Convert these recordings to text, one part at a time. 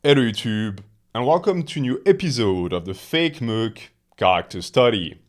Hello YouTube, and welcome to a new episode of the Fake Merc Character Study.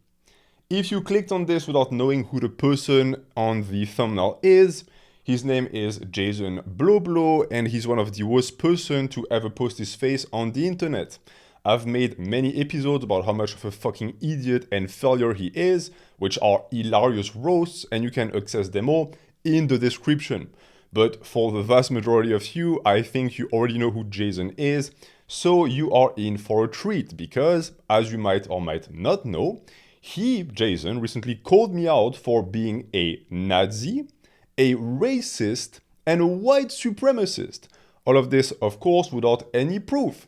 If you clicked on this without knowing who the person on the thumbnail is, his name is Jason Bloho, and he's one of the worst person to ever post his face on the internet. I've made many episodes about how much of a fucking idiot and failure he is, which are hilarious roasts, and you can access them all in the description. But for the vast majority of you, I think you already know who Jason is, so you are in for a treat because, as you might or might not know, Jason, recently called me out for being a Nazi, a racist, and a white supremacist. All of this, of course, without any proof.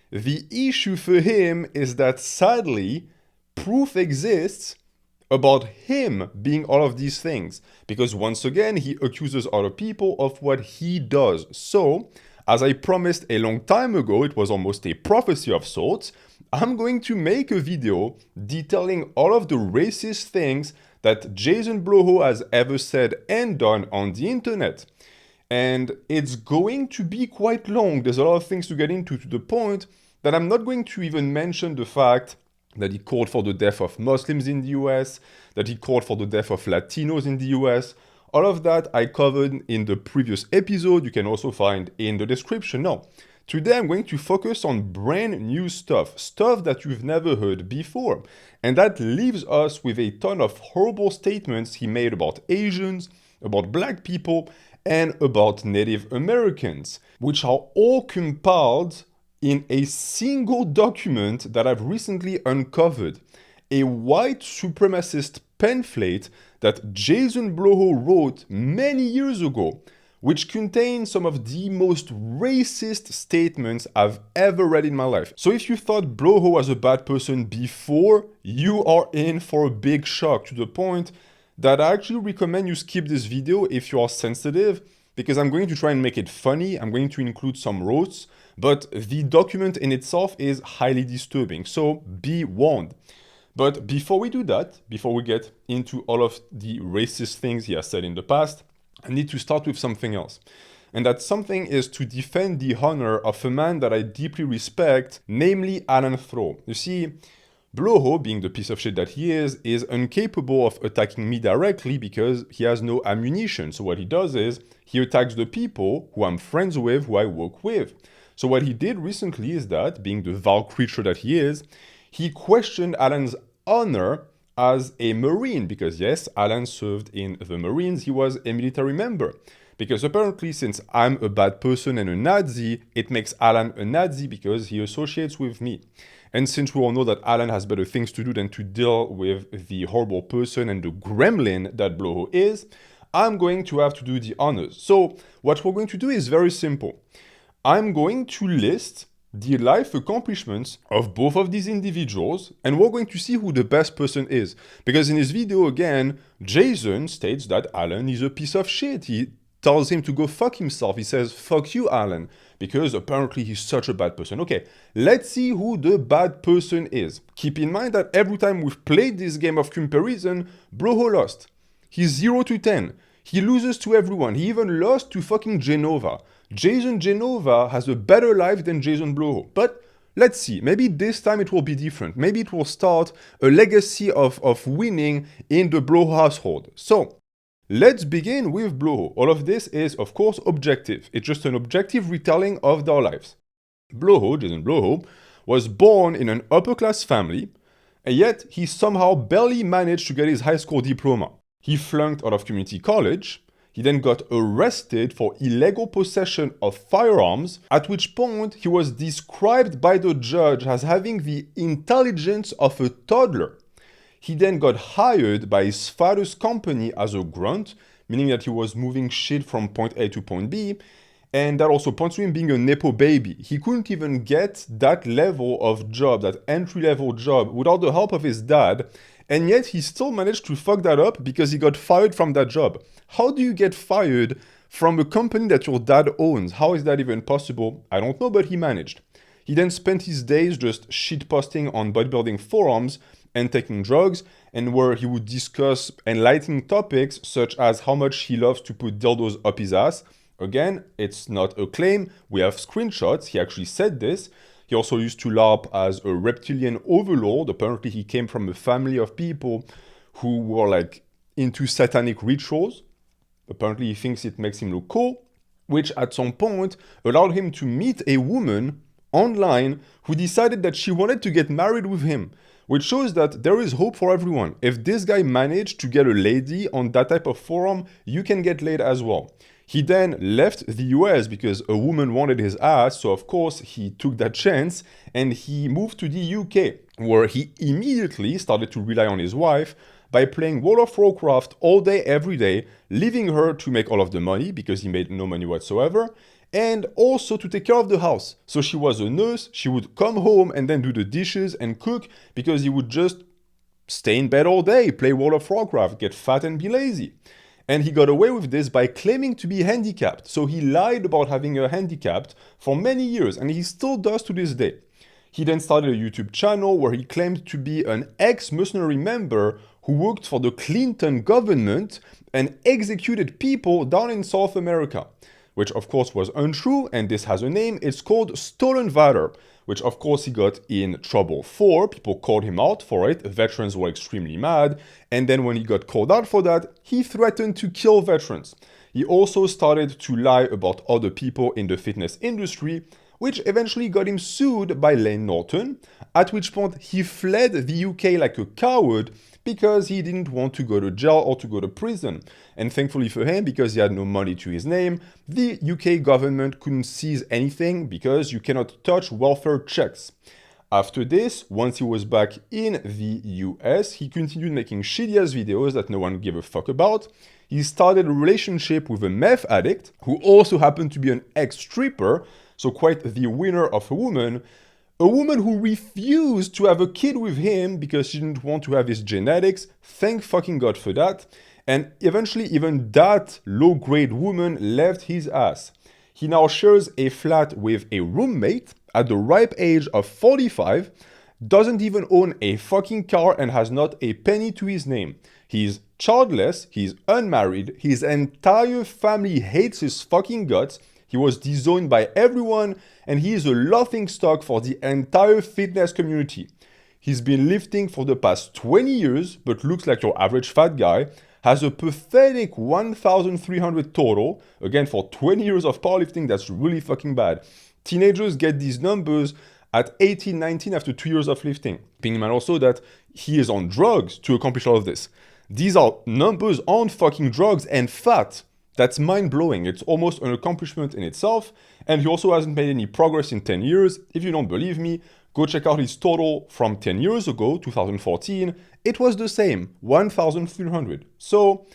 The issue for him is that sadly, proof exists about him being all of these things, because once again, he accuses other people of what he does. So, as I promised a long time ago, it was almost a prophecy of sorts, I'm going to make a video detailing all of the racist things that Jason Bloho has ever said and done on the internet. And it's going to be quite long. There's a lot of things to get into, to the point that I'm not going to even mention the fact that he called for the death of Muslims in the US, that he called for the death of Latinos in the US. All of that I covered in the previous episode. You can also find in the description. Now, today I'm going to focus on brand new stuff that you've never heard before. And that leaves us with a ton of horrible statements he made about Asians, about black people, and about Native Americans, which are all compiled in a single document that I've recently uncovered, a white supremacist pamphlet that Jason Bloho wrote many years ago, which contains some of the most racist statements I've ever read in my life. So if you thought Bloho was a bad person before, you are in for a big shock, to the point that I actually recommend you skip this video if you are sensitive, because I'm going to try and make it funny. I'm going to include some roasts, but the document in itself is highly disturbing, so be warned. But before we do that, before we get into all of the racist things he has said in the past, I need to start with something else. And that something is to defend the honor of a man that I deeply respect, namely Alan Throw. You see, Bloho, being the piece of shit that he is incapable of attacking me directly because he has no ammunition. So what he does is, he attacks the people who I'm friends with, who I work with. So what he did recently is that, being the vile creature that he is, he questioned Alan's honor as a Marine, because yes, Alan served in the Marines, he was a military member. Because apparently, since I'm a bad person and a Nazi, it makes Alan a Nazi because he associates with me. And since we all know that Alan has better things to do than to deal with the horrible person and the gremlin that Bloho is, I'm going to have to do the honors. So what we're going to do is very simple. I'm going to list the life accomplishments of both of these individuals, and we're going to see who the best person is. Because in this video, again, Jason states that Alan is a piece of shit. He tells him to go fuck himself. He says, fuck you, Alan, because apparently he's such a bad person. Okay, let's see who the bad person is. Keep in mind that every time we've played this game of comparison, Bloho lost. He's 0 to 10. He loses to everyone. He even lost to fucking Genova. Jason Genova has a better life than Jason Bloho. But let's see. Maybe this time it will be different. Maybe it will start a legacy of winning in the Bloho household. So, let's begin with Bloho. All of this is, of course, objective. It's just an objective retelling of their lives. Bloho, Jason Bloho, was born in an upper-class family, and yet he somehow barely managed to get his high school diploma. He flunked out of community college. He then got arrested for illegal possession of firearms, at which point he was described by the judge as having the intelligence of a toddler. He then got hired by his father's company as a grunt, meaning that he was moving shit from point A to point B, and that also points to him being a Nepo baby. He couldn't even get that level of job, that entry-level job, without the help of his dad, and yet he still managed to fuck that up because he got fired from that job. How do you get fired from a company that your dad owns? How is that even possible? I don't know, but he managed. He then spent his days just shitposting on bodybuilding forums and taking drugs, and where he would discuss enlightening topics such as how much he loves to put dildos up his ass, Again, it's not a claim, we have screenshots, he actually said this. He also used to LARP as a reptilian overlord. Apparently he came from a family of people who were like into satanic rituals. Apparently he thinks it makes him look cool, which at some point allowed him to meet a woman online who decided that she wanted to get married with him, which shows that there is hope for everyone. If this guy managed to get a lady on that type of forum, you can get laid as well. He then left the US because a woman wanted his ass, so of course he took that chance and he moved to the UK, where he immediately started to rely on his wife by playing World of Warcraft all day, every day, leaving her to make all of the money because he made no money whatsoever, and also to take care of the house. So she was a nurse, she would come home and then do the dishes and cook because he would just stay in bed all day, play World of Warcraft, get fat and be lazy. And he got away with this by claiming to be handicapped. So he lied about having a handicap for many years, and he still does to this day. He then started a YouTube channel where he claimed to be an ex-mercenary member who worked for the Clinton government and executed people down in South America, which of course was untrue, and this has a name. It's called stolen valor, which of course he got in trouble for. People called him out for it. Veterans were extremely mad. And then when he got called out for that, he threatened to kill veterans. He also started to lie about other people in the fitness industry, which eventually got him sued by Lane Norton, at which point he fled the UK like a coward because he didn't want to go to jail or to go to prison. And thankfully for him, because he had no money to his name, the UK government couldn't seize anything because you cannot touch welfare checks. After this, once he was back in the US, he continued making shitty-ass videos that no one gave a fuck about. He started a relationship with a meth addict, who also happened to be an ex-stripper, so quite the winner of a woman who refused to have a kid with him because she didn't want to have his genetics. Thank fucking God for that. And eventually even that low-grade woman left his ass. He now shares a flat with a roommate at the ripe age of 45, doesn't even own a fucking car and has not a penny to his name. He's childless, he's unmarried, his entire family hates his fucking guts. He was disowned by everyone, and he is a laughingstock for the entire fitness community. He's been lifting for the past 20 years, but looks like your average fat guy, has a pathetic 1,300 total. Again, for 20 years of powerlifting, that's really fucking bad. Teenagers get these numbers at 18, 19 after 2 years of lifting. Being in mind also that he is on drugs to accomplish all of this. These are numbers on fucking drugs and fat. That's mind-blowing. It's almost an accomplishment in itself. And he also hasn't made any progress in 10 years. If you don't believe me, go check out his total from 10 years ago, 2014. It was the same, 1,300. So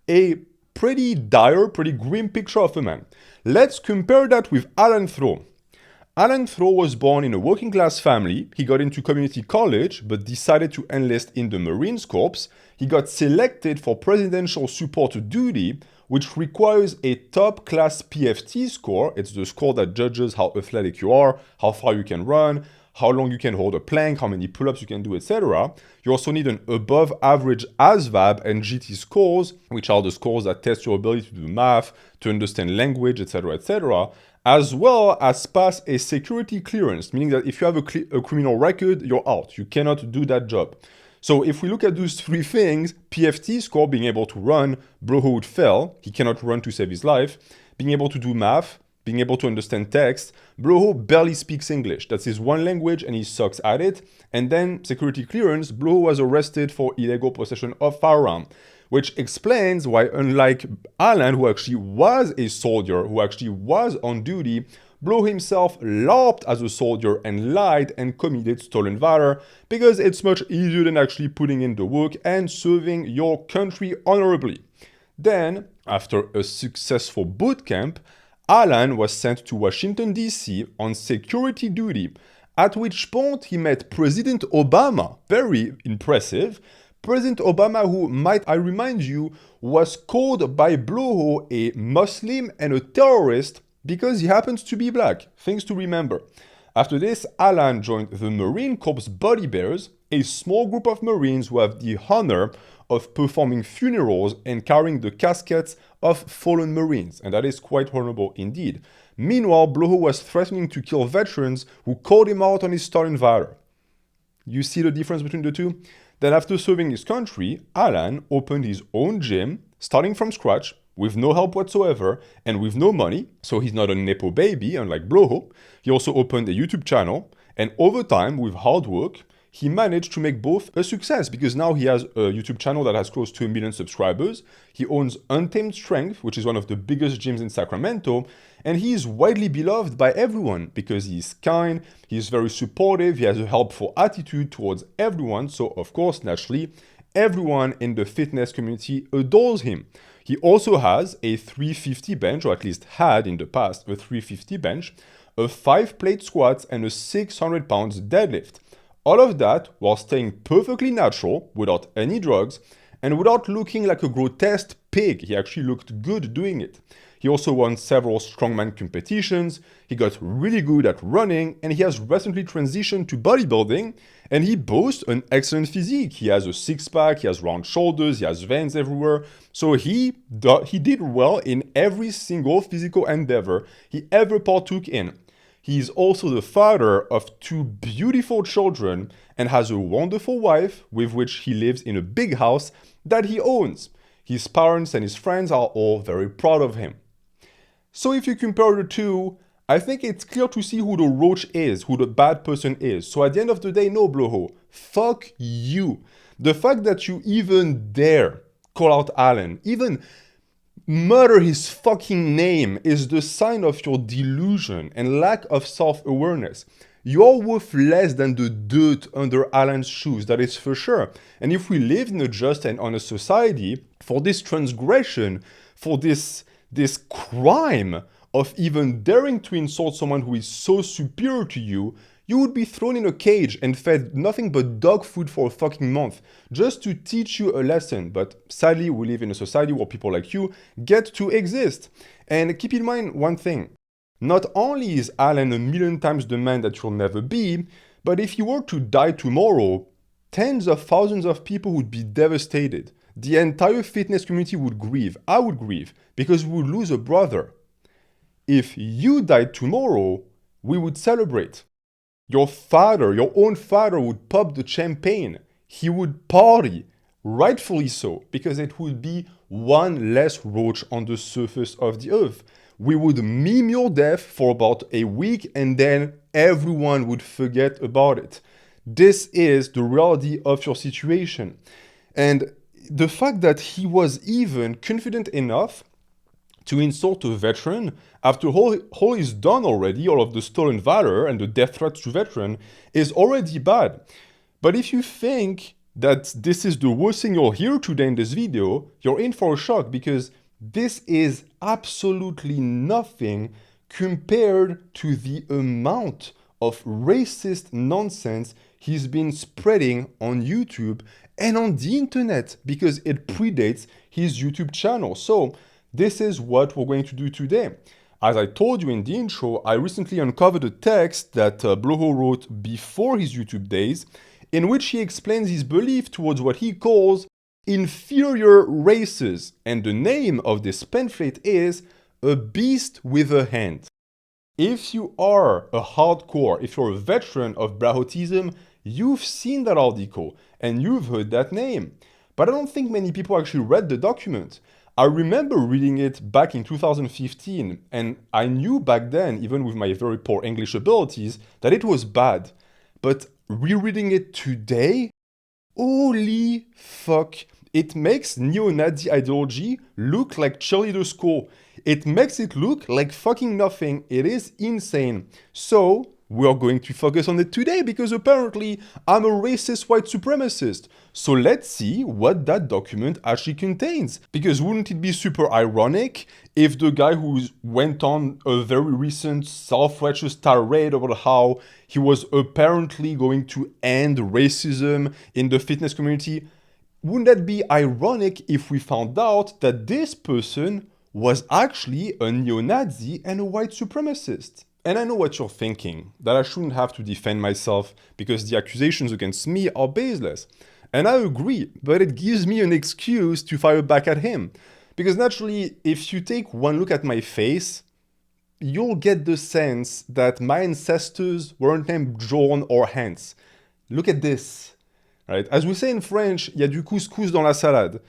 a pretty dire, pretty grim picture of a man. Let's compare that with Alan Throw. Alan Throw was born in a working class family. He got into community college, but decided to enlist in the Marines Corps. He got selected for presidential support duty, which requires a top-class PFT score. It's the score that judges how athletic you are, how far you can run, how long you can hold a plank, how many pull-ups you can do, etc. You also need an above-average ASVAB and GT scores, which are the scores that test your ability to do math, to understand language, etc., as well as pass a security clearance, meaning that if you have a criminal record, you're out. You cannot do that job. So if we look at those three things, PFT score, being able to run, Bloho would fail. He cannot run to save his life. Being able to do math, being able to understand text. Bloho barely speaks English. That's his one language and he sucks at it. And then security clearance, Bloho was arrested for illegal possession of firearm, which explains why, unlike Alan, who actually was a soldier, who actually was on duty, Bloho himself LARPed as a soldier and lied and committed stolen valor because it's much easier than actually putting in the work and serving your country honorably. Then, after a successful boot camp, Alan was sent to Washington, D.C. on security duty, at which point he met President Obama. Very impressive. President Obama, who, might I remind you, was called by Bloho a Muslim and a terrorist because he happens to be black. Things to remember. After this, Alan joined the Marine Corps Body Bears, a small group of Marines who have the honor of performing funerals and carrying the caskets of fallen Marines, and that is quite horrible indeed. Meanwhile, Bloho was threatening to kill veterans who called him out on his stolen valor. You see the difference between the two? Then after serving his country, Alan opened his own gym, starting from scratch, with no help whatsoever, and with no money, so he's not a Nepo baby, unlike Bloho. He also opened a YouTube channel, and over time, with hard work, he managed to make both a success, because now he has a YouTube channel that has close to 1 million subscribers. He owns Untamed Strength, which is one of the biggest gyms in Sacramento, and he is widely beloved by everyone because he is kind, he is very supportive, he has a helpful attitude towards everyone, so of course, naturally, everyone in the fitness community adores him. He also has a 350 bench, or at least had in the past a 350 bench, a 5-plate squat, and a 600 pounds deadlift. All of that while staying perfectly natural, without any drugs, and without looking like a grotesque pig. He actually looked good doing it. He also won several strongman competitions, he got really good at running, and he has recently transitioned to bodybuilding, and he boasts an excellent physique. He has a six-pack, he has round shoulders, he has veins everywhere, so he did well in every single physical endeavor he ever partook in. He is also the father of 2 beautiful children and has a wonderful wife with which he lives in a big house that he owns. His parents and his friends are all very proud of him. So if you compare the two, I think it's clear to see who the roach is, who the bad person is. So at the end of the day, no, Bloho, fuck you. The fact that you even dare call out Alan, even mutter his fucking name, is the sign of your delusion and lack of self-awareness. You're worth less than the dirt under Alan's shoes, that is for sure. And if we live in a just and honest society, for this transgression, for this crime of even daring to insult someone who is so superior to you, you would be thrown in a cage and fed nothing but dog food for a fucking month, just to teach you a lesson. But sadly, we live in a society where people like you get to exist. And keep in mind one thing. Not only is Alan 1,000,000 times the man that you'll never be, but if you were to die tomorrow, tens of thousands of people would be devastated. The entire fitness community would grieve. I would grieve, because we would lose a brother. If you died tomorrow, we would celebrate. Your father, your own father, would pop the champagne. He would party, rightfully so, because it would be one less roach on the surface of the earth. We would meme your death for about a week, and then everyone would forget about it. This is the reality of your situation. And the fact that he was even confident enough to insult a veteran after all is done already, all of the stolen valor and the death threats to veteran, is already bad. But if you think that this is the worst thing you'll hear today in this video, you're in for a shock, because this is absolutely nothing compared to the amount of racist nonsense he's been spreading on YouTube and on the internet, because it predates his YouTube channel. So this is what we're going to do today. As I told you in the intro, I recently uncovered a text that Bloho wrote before his YouTube days, in which he explains his belief towards what he calls inferior races, and the name of this pamphlet is A Beast with a Hand. If you are a hardcore, if you're a veteran of Blahotism, you've seen that article and you've heard that name. But I don't think many people actually read the document. I remember reading it back in 2015, and I knew back then, even with my very poor English abilities, that it was bad. But rereading it today, holy fuck, it makes neo-Nazi ideology look like cheerleader school. It makes it look like fucking nothing. It is insane. So we are going to focus on it today, because apparently I'm a racist white supremacist. So let's see what that document actually contains. Because wouldn't it be super ironic if the guy who went on a very recent self-righteous tirade about how he was apparently going to end racism in the fitness community, wouldn't that be ironic if we found out that this person was actually a neo-Nazi and a white supremacist? And I know what you're thinking, that I shouldn't have to defend myself because the accusations against me are baseless. And I agree, but it gives me an excuse to fire back at him. Because naturally, if you take one look at my face, you'll get the sense that my ancestors weren't named John or Hans. Look at this, right? As we say in French, il y a du couscous dans la salade.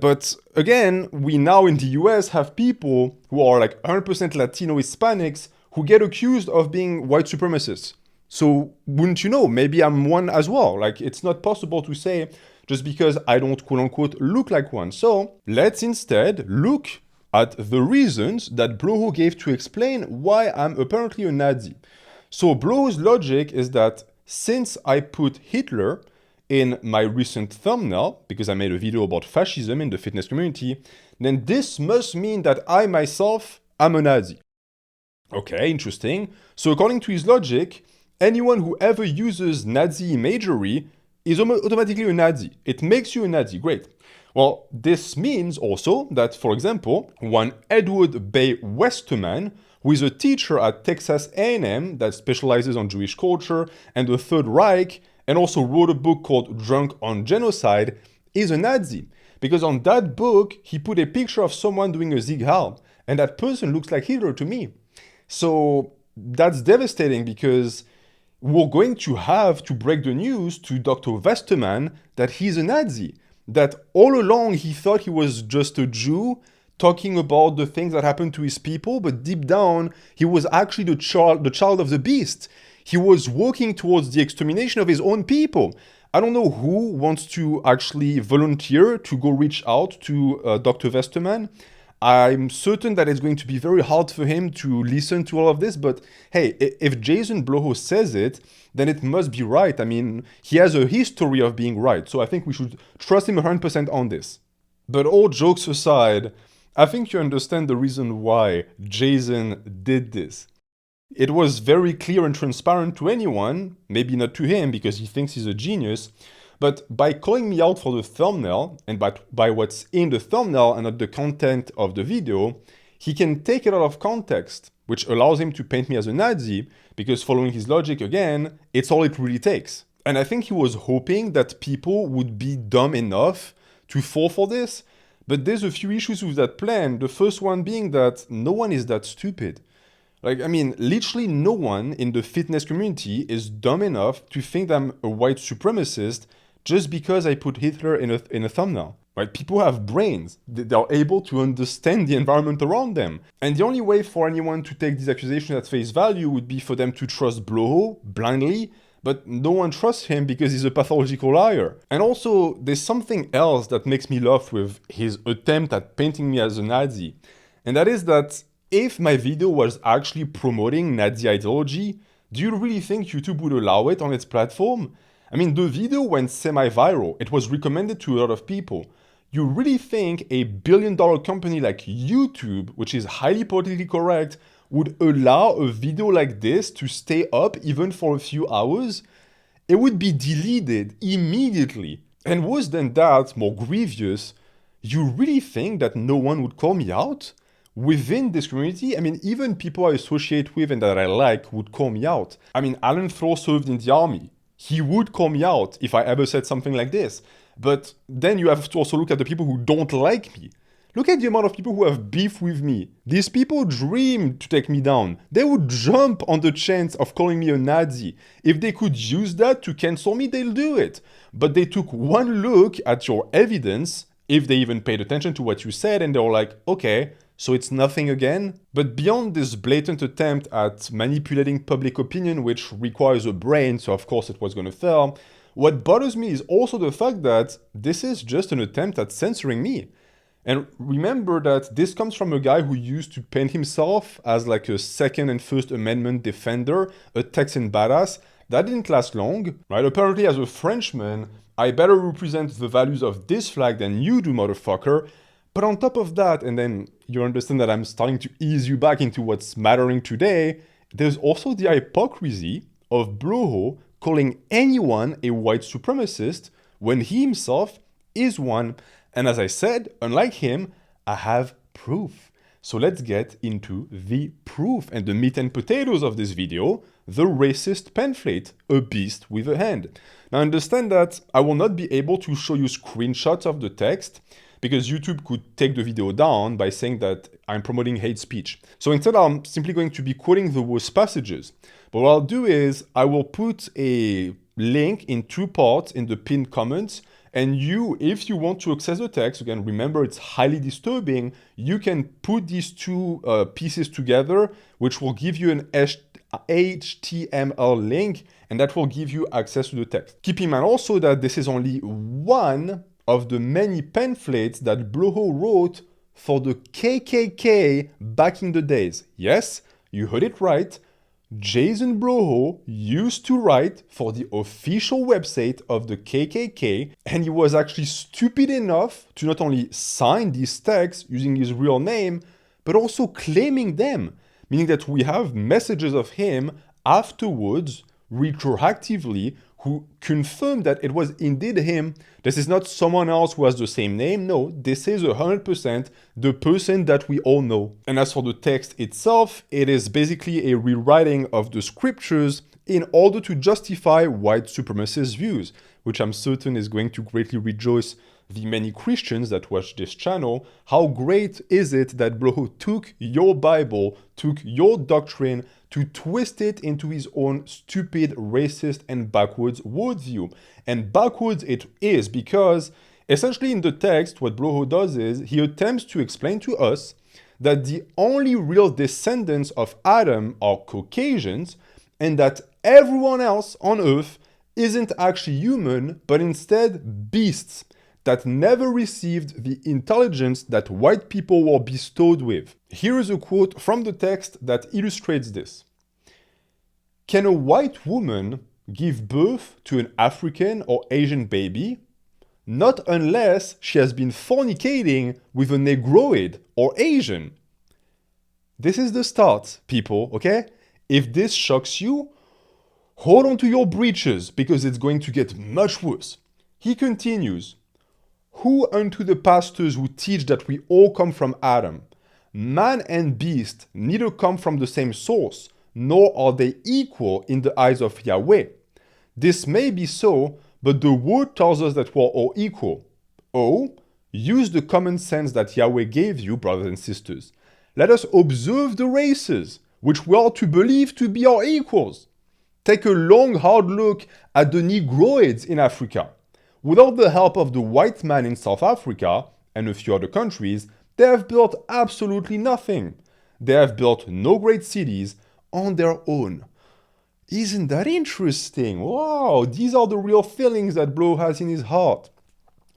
But again, we now in the US have people who are like 100% Latino Hispanics who get accused of being white supremacists. So wouldn't you know, maybe I'm one as well. Like, it's not possible to say just because I don't quote unquote look like one. So let's instead look at the reasons that Bloho gave to explain why I'm apparently a Nazi. So Bloho's logic is that since I put Hitler in my recent thumbnail, because I made a video about fascism in the fitness community, then this must mean that I myself am a Nazi. Okay, interesting. So according to his logic, anyone who ever uses Nazi imagery is automatically a Nazi. It makes you a Nazi, great. Well, this means also that, for example, one Edward Bay Westerman, who is a teacher at Texas A&M that specializes on Jewish culture and the Third Reich, and also wrote a book called Drunk on Genocide, is a Nazi. Because on that book, he put a picture of someone doing a Sieg Heil, and that person looks like Hitler to me. So that's devastating because we're going to have to break the news to Dr. Westerman that he's a Nazi. That all along he thought he was just a Jew talking about the things that happened to his people, but deep down, he was actually the child of the beast. He was working towards the extermination of his own people. I don't know who wants to actually volunteer to go reach out to Dr. Westerman. I'm certain that it's going to be very hard for him to listen to all of this, but hey, if Jason Bloho says it, then it must be right. I mean, he has a history of being right, so I think we should trust him 100% on this. But all jokes aside, I think you understand the reason why Jason did this. It was very clear and transparent to anyone, maybe not to him because he thinks he's a genius, but by calling me out for the thumbnail, and by what's in the thumbnail and not the content of the video, he can take it out of context, which allows him to paint me as a Nazi, because following his logic again, it's all it really takes. And I think he was hoping that people would be dumb enough to fall for this, but there's a few issues with that plan, the first one being that no one is that stupid. Like, I mean, literally no one in the fitness community is dumb enough to think that I'm a white supremacist just because I put Hitler in a thumbnail. Right? People have brains. They're able to understand the environment around them. And the only way for anyone to take these accusations at face value would be for them to trust Bloho blindly, but no one trusts him because he's a pathological liar. And also, there's something else that makes me laugh with his attempt at painting me as a Nazi. And that is that if my video was actually promoting Nazi ideology, do you really think YouTube would allow it on its platform? I mean, the video went semi-viral. It was recommended to a lot of people. You really think a billion-dollar company like YouTube, which is highly politically correct, would allow a video like this to stay up even for a few hours? It would be deleted immediately. And worse than that, more grievous, you really think that no one would call me out? Within this community, I mean, even people I associate with and that I like would call me out. I mean, Alan Thor served in the army. He would call me out if I ever said something like this. But then you have to also look at the people who don't like me. Look at the amount of people who have beef with me. These people dream to take me down. They would jump on the chance of calling me a Nazi. If they could use that to cancel me, they'll do it. But they took one look at your evidence, if they even paid attention to what you said, and they were like, okay, so it's nothing again? But beyond this blatant attempt at manipulating public opinion, which requires a brain, so of course it was going to fail, what bothers me is also the fact that this is just an attempt at censoring me. And remember that this comes from a guy who used to paint himself as like a Second and First Amendment defender, a Texan badass. That didn't last long, right? Apparently as a Frenchman, I better represent the values of this flag than you do, motherfucker. But on top of that, and then you understand that I'm starting to ease you back into what's mattering today, there's also the hypocrisy of Bloho calling anyone a white supremacist when he himself is one. And as I said, unlike him, I have proof. So let's get into the proof and the meat and potatoes of this video, the racist pamphlet, A Beast with a Hand. Now understand that I will not be able to show you screenshots of the text because YouTube could take the video down by saying that I'm promoting hate speech. So instead I'm simply going to be quoting the worst passages. But what I'll do is I will put a link in 2 parts in the pinned comments, and you, if you want to access the text, again, remember it's highly disturbing, you can put these 2 pieces together, which will give you an HTML link, and that will give you access to the text. Keep in mind also that this is only one of the many pamphlets that Bloho wrote for the KKK back in the days. Yes, you heard it right. Jason Bloho used to write for the official website of the KKK, and he was actually stupid enough to not only sign these texts using his real name, but also claiming them, meaning that we have messages of him afterwards, retroactively, who confirmed that it was indeed him. This is not someone else who has the same name. No, this is 100% the person that we all know. And as for the text itself, it is basically a rewriting of the scriptures in order to justify white supremacist views, which I'm certain is going to greatly rejoice the many Christians that watch this channel. How great is it that Bloho took your Bible, took your doctrine, to twist it into his own stupid, racist, and backwards worldview. And backwards it is because, essentially in the text, what Bloho does is he attempts to explain to us that the only real descendants of Adam are Caucasians, and that everyone else on Earth isn't actually human, but instead beasts that never received the intelligence that white people were bestowed with. Here is a quote from the text that illustrates this. Can a white woman give birth to an African or Asian baby? Not unless she has been fornicating with a Negroid or Asian. This is the start, people, okay? If this shocks you, hold on to your breeches because it's going to get much worse. He continues, Who unto the pastors who teach that we all come from Adam? Man and beast neither come from the same source, nor are they equal in the eyes of Yahweh. This may be so, but the word tells us that we're all equal. Oh, use the common sense that Yahweh gave you, brothers and sisters. Let us observe the races, which we are to believe to be our equals. Take a long, hard look at the Negroids in Africa. Without the help of the white man in South Africa and a few other countries, they have built absolutely nothing. They have built no great cities on their own. Isn't that interesting? Wow, these are the real feelings that Bloho has in his heart.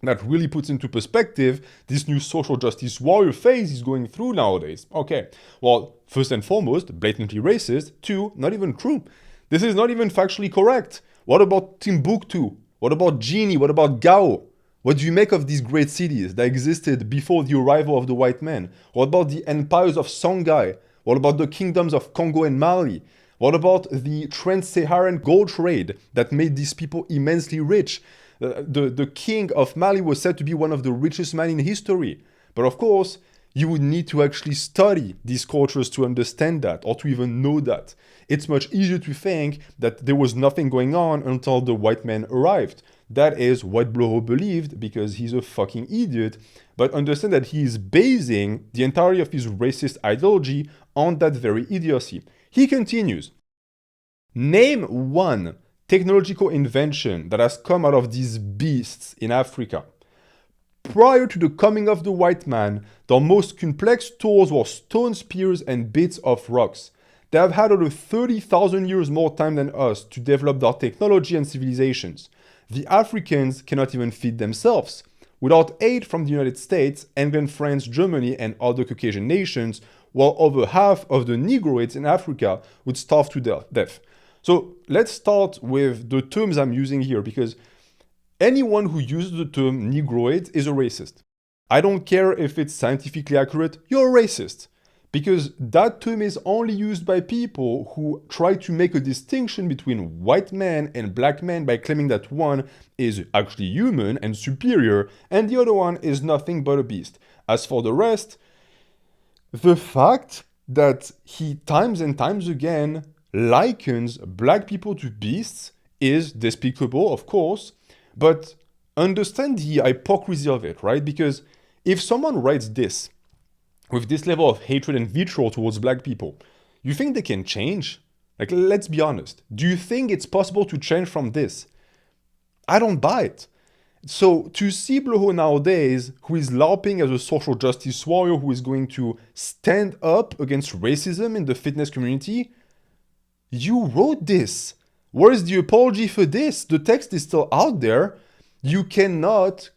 That really puts into perspective this new social justice warrior phase he's going through nowadays. Okay, well, first and foremost, blatantly racist. 2, not even true. This is not even factually correct. What about Timbuktu? What about Guinea? What about Gao? What do you make of these great cities that existed before the arrival of the white man? What about the empires of Songhai? What about the kingdoms of Congo and Mali? What about the trans-Saharan gold trade that made these people immensely rich? The king of Mali was said to be one of the richest men in history. But of course, you would need to actually study these cultures to understand that, or to even know that. It's much easier to think that there was nothing going on until the white man arrived. That is what Bloho believed because he's a fucking idiot. But understand that he is basing the entirety of his racist ideology on that very idiocy. He continues, name one technological invention that has come out of these beasts in Africa. Prior to the coming of the white man, their most complex tools were stone spears and bits of rocks. They have had over 30,000 years more time than us to develop their technology and civilizations. The Africans cannot even feed themselves. Without aid from the United States, England, France, Germany, and other Caucasian nations, while over half of the Negroids in Africa would starve to death. So let's start with the terms I'm using here, because anyone who uses the term Negroid is a racist. I don't care if it's scientifically accurate, you're a racist. Because that term is only used by people who try to make a distinction between white men and black men by claiming that one is actually human and superior, and the other one is nothing but a beast. As for the rest, the fact that he times and times again likens black people to beasts is despicable, of course, but understand the hypocrisy of it, right? Because if someone writes this with this level of hatred and vitriol towards black people, you think they can change? Like, let's be honest. Do you think it's possible to change from this? I don't buy it. So to see Bloho nowadays, who is LARPing as a social justice warrior, who is going to stand up against racism in the fitness community, you wrote this. Where is the apology for this? The text is still out there. You cannot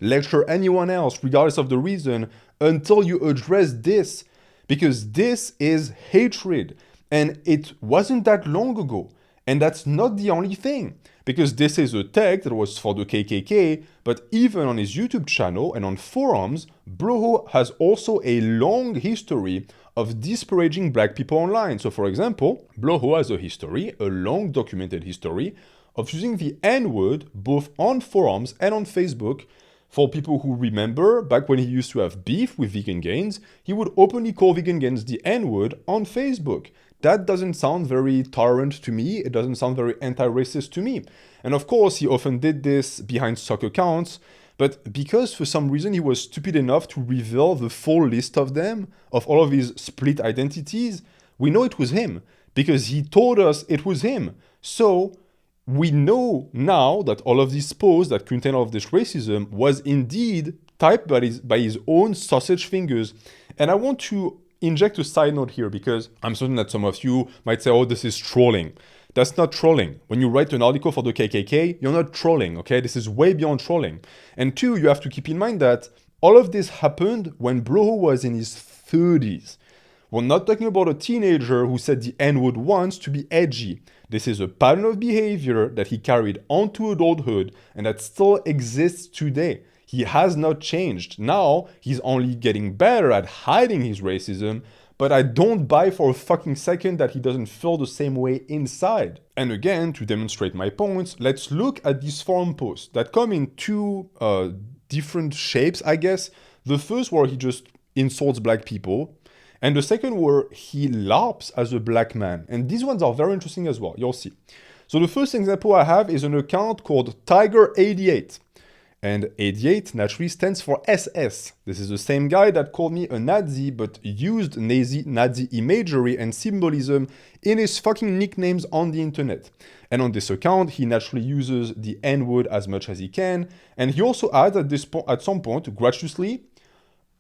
lecture anyone else, regardless of the reason, until you address this. Because this is hatred. And it wasn't that long ago. And that's not the only thing. Because this is a text that was for the KKK, but even on his YouTube channel and on forums, Bloho has also a long history of disparaging black people online. So for example, Bloho has a long documented history, of using the N-word both on forums and on Facebook. For people who remember, back when he used to have beef with vegan gains, he would openly call vegan gains the N-word on Facebook. That doesn't sound very tolerant to me. It doesn't sound very anti-racist to me. And of course, he often did this behind stock accounts, but because for some reason he was stupid enough to reveal the full list of them, of all of his split identities, we know it was him, because he told us it was him. So we know now that all of these posts that contain all of this racism was indeed typed by his own sausage fingers. And I want to inject a side note here, because I'm certain that some of you might say, oh, this is trolling. That's not trolling. When you write an article for the KKK, you're not trolling, okay? This is way beyond trolling. And two, you have to keep in mind that all of this happened when Bloho was in his 30s. We're not talking about a teenager who said the N-word once to be edgy. This is a pattern of behavior that he carried onto adulthood and that still exists today. He has not changed. Now, he's only getting better at hiding his racism, but I don't buy for a fucking second that he doesn't feel the same way inside. And again, to demonstrate my points, let's look at these forum posts that come in two different shapes, I guess. The first where he just insults black people, and the second where he LARPs as a black man. And these ones are very interesting as well, you'll see. So the first example I have is an account called Tiger88. And 88 naturally stands for SS. This is the same guy that called me a Nazi, but used Nazi imagery and symbolism in his fucking nicknames on the internet. And on this account, he naturally uses the N-word as much as he can. And he also adds at some point, gratuitously,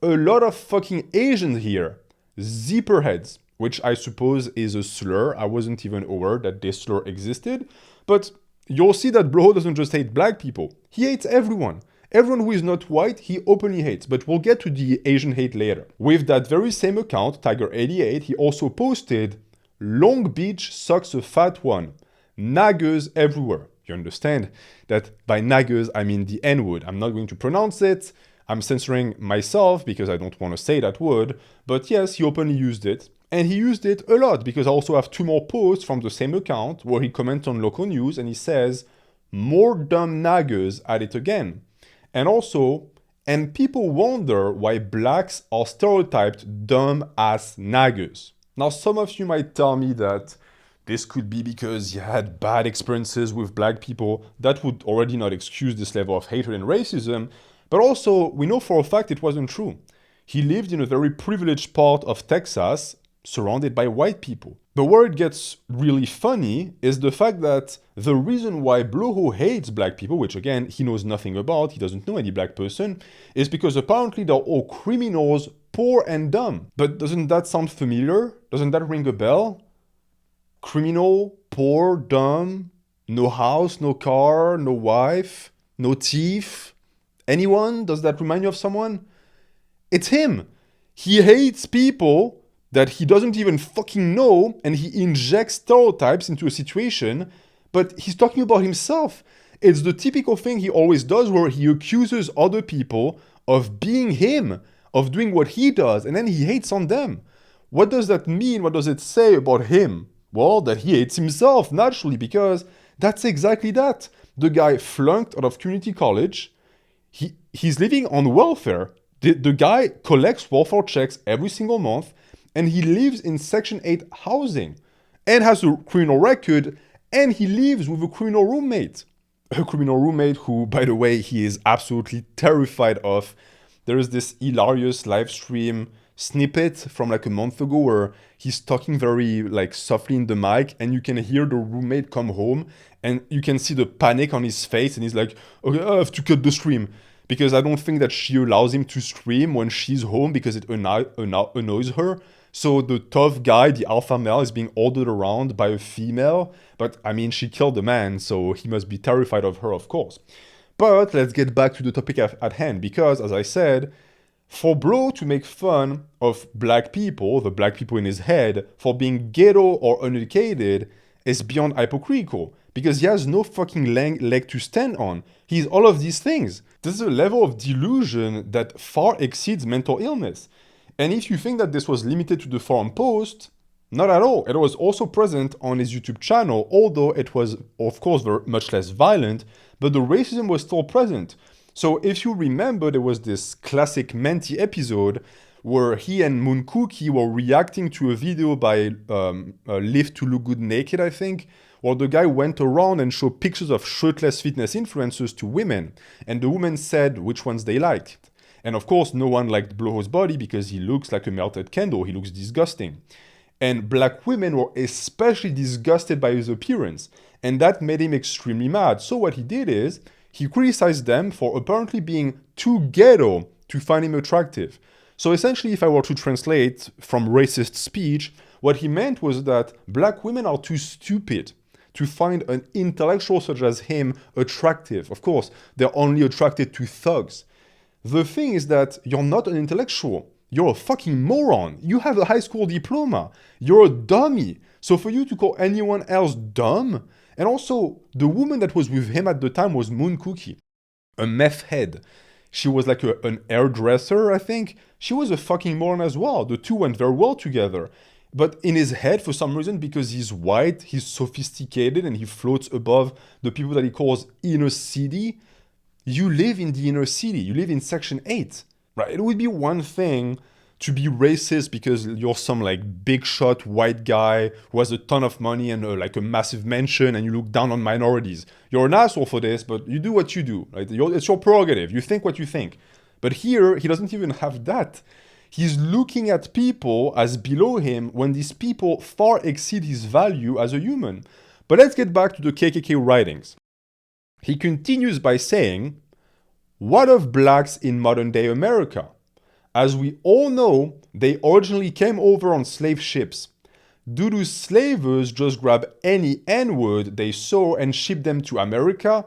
a lot of fucking Asians here. Zipperheads, which I suppose is a slur. I wasn't even aware that this slur existed. But you'll see that Bloho doesn't just hate black people. He hates everyone. Everyone who is not white, he openly hates. But we'll get to the Asian hate later. With that very same account, Tiger88, he also posted, Long Beach sucks a fat one. Naggers everywhere. You understand that by naggers, I mean the N-word. I'm not going to pronounce it. I'm censoring myself because I don't want to say that word. But yes, he openly used it. And he used it a lot because I also have two more posts from the same account where he comments on local news and he says, more dumb naggers at it again. And also, and people wonder why blacks are stereotyped dumb ass naggers. Now, some of you might tell me that this could be because he had bad experiences with black people. That would already not excuse this level of hatred and racism. But also, we know for a fact it wasn't true. He lived in a very privileged part of Texas, surrounded by white people. But where it gets really funny is the fact that the reason why Bloho hates black people, which again, he knows nothing about, he doesn't know any black person, is because apparently they're all criminals, poor and dumb. But doesn't that sound familiar? Doesn't that ring a bell? Criminal, poor, dumb, no house, no car, no wife, no teeth. Anyone? Does that remind you of someone? It's him. He hates people that he doesn't even fucking know, and he injects stereotypes into a situation, but he's talking about himself. It's the typical thing he always does where he accuses other people of being him, of doing what he does, and then he hates on them. What does that mean? What does it say about him? Well, that he hates himself, naturally, because that's exactly that. The guy flunked out of community college. He's living on welfare. The guy collects welfare checks every single month, and he lives in Section 8 housing. and has a criminal record, and he lives with a criminal roommate. A criminal roommate who, by the way, he is absolutely terrified of. There is this hilarious live stream snippet from like a month ago where he's talking very like softly in the mic, and you can hear the roommate come home, and you can see the panic on his face, and he's like, okay, I have to cut the stream. Because I don't think that she allows him to stream when she's home because it annoys her. So the tough guy, the alpha male, is being ordered around by a female. But I mean, she killed a man, so he must be terrified of her, of course. But let's get back to the topic at hand, because as I said, for Bloho to make fun of black people, the black people in his head, for being ghetto or uneducated is beyond hypocritical, because he has no fucking leg to stand on. He's all of these things. This is a level of delusion that far exceeds mental illness. And if you think that this was limited to the forum post, not at all. It was also present on his YouTube channel, although it was, of course, much less violent, but the racism was still present. So if you remember, there was this classic Menti episode where he and Moon Cookie were reacting to a video by Live to Look Good Naked, I think, where the guy went around and showed pictures of shirtless fitness influencers to women, and the women said which ones they liked. And of course, no one liked Bloho's body because he looks like a melted candle, he looks disgusting. And black women were especially disgusted by his appearance, and that made him extremely mad. So what he did is, he criticized them for apparently being too ghetto to find him attractive. So essentially, if I were to translate from racist speech, what he meant was that black women are too stupid to find an intellectual such as him attractive. Of course, they're only attracted to thugs. The thing is that you're not an intellectual. You're a fucking moron. You have a high school diploma. You're a dummy. So for you to call anyone else dumb, and also the woman that was with him at the time was Moon Cookie, a meth head. She was like an hairdresser, I think. She was a fucking moron as well. The two went very well together. But in his head, for some reason, because he's white, he's sophisticated, and he floats above the people that he calls inner city. You live in the inner city. You live in Section 8. Right? It would be one thing to be racist because you're some like big shot white guy who has a ton of money and like a massive mansion and you look down on minorities. You're an asshole for this, but you do what you do. Right? It's your prerogative. You think what you think. But here, he doesn't even have that. He's looking at people as below him when these people far exceed his value as a human. But let's get back to the KKK writings. He continues by saying, "What of blacks in modern-day America? As we all know, they originally came over on slave ships. Do those slavers just grab any N-word they saw and ship them to America?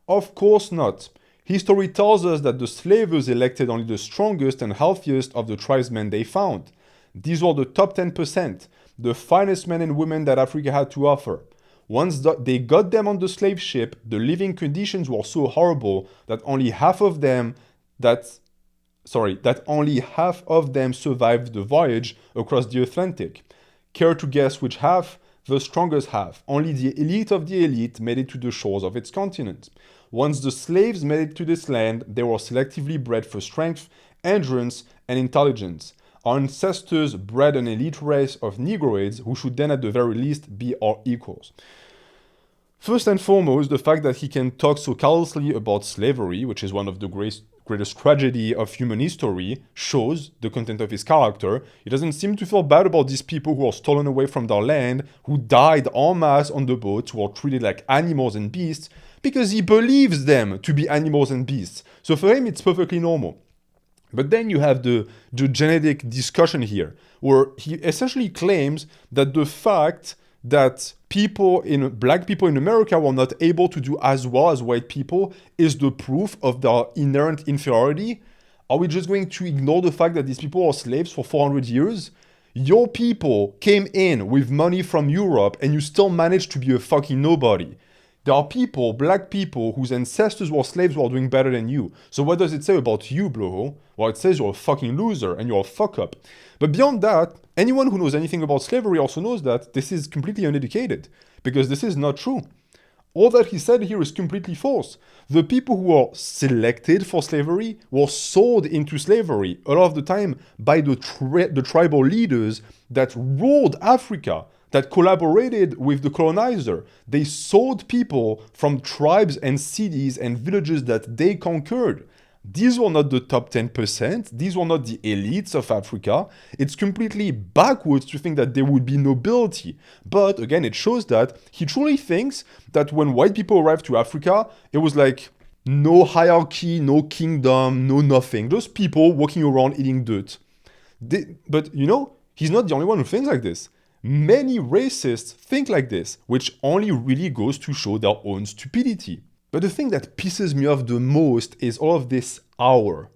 Of course not. History tells us that the slavers elected only the strongest and healthiest of the tribesmen they found. These were the top 10%, the finest men and women that Africa had to offer. Once they got them on the slave ship, the living conditions were so horrible that only half of them survived the voyage across the Atlantic. Care to guess which half? The strongest half. Only the elite of the elite made it to the shores of its continent. Once the slaves made it to this land, they were selectively bred for strength, endurance, and intelligence. Our ancestors bred an elite race of Negroids who should then at the very least be our equals." First and foremost, the fact that he can talk so callously about slavery, which is one of the greatest tragedy of human history, shows the content of his character. He doesn't seem to feel bad about these people who are stolen away from their land, who died en masse on the boats, who are treated like animals and beasts, because he believes them to be animals and beasts. So for him, it's perfectly normal. But then you have the genetic discussion here, where he essentially claims that the fact that black people in America were not able to do as well as white people is the proof of their inherent inferiority. Are we just going to ignore the fact that these people are slaves for 400 years? Your people came in with money from Europe and you still managed to be a fucking nobody. There are people, black people, whose ancestors were slaves who are doing better than you. So what does it say about you, Bloho? Well, it says you're a fucking loser and you're a fuck up. But beyond that, anyone who knows anything about slavery also knows that this is completely uneducated, because this is not true. All that he said here is completely false. The people who are selected for slavery were sold into slavery, a lot of the time by the tribal leaders that ruled Africa. that collaborated with the colonizer. They sold people from tribes and cities and villages that they conquered. These were not the top 10%. These were not the elites of Africa. It's completely backwards to think that there would be nobility. But again, it shows that he truly thinks that when white people arrived to Africa, it was like no hierarchy, no kingdom, no nothing. Those people walking around eating dirt. But you know, he's not the only one who thinks like this. Many racists think like this, which only really goes to show their own stupidity. But the thing that pisses me off the most is all of this our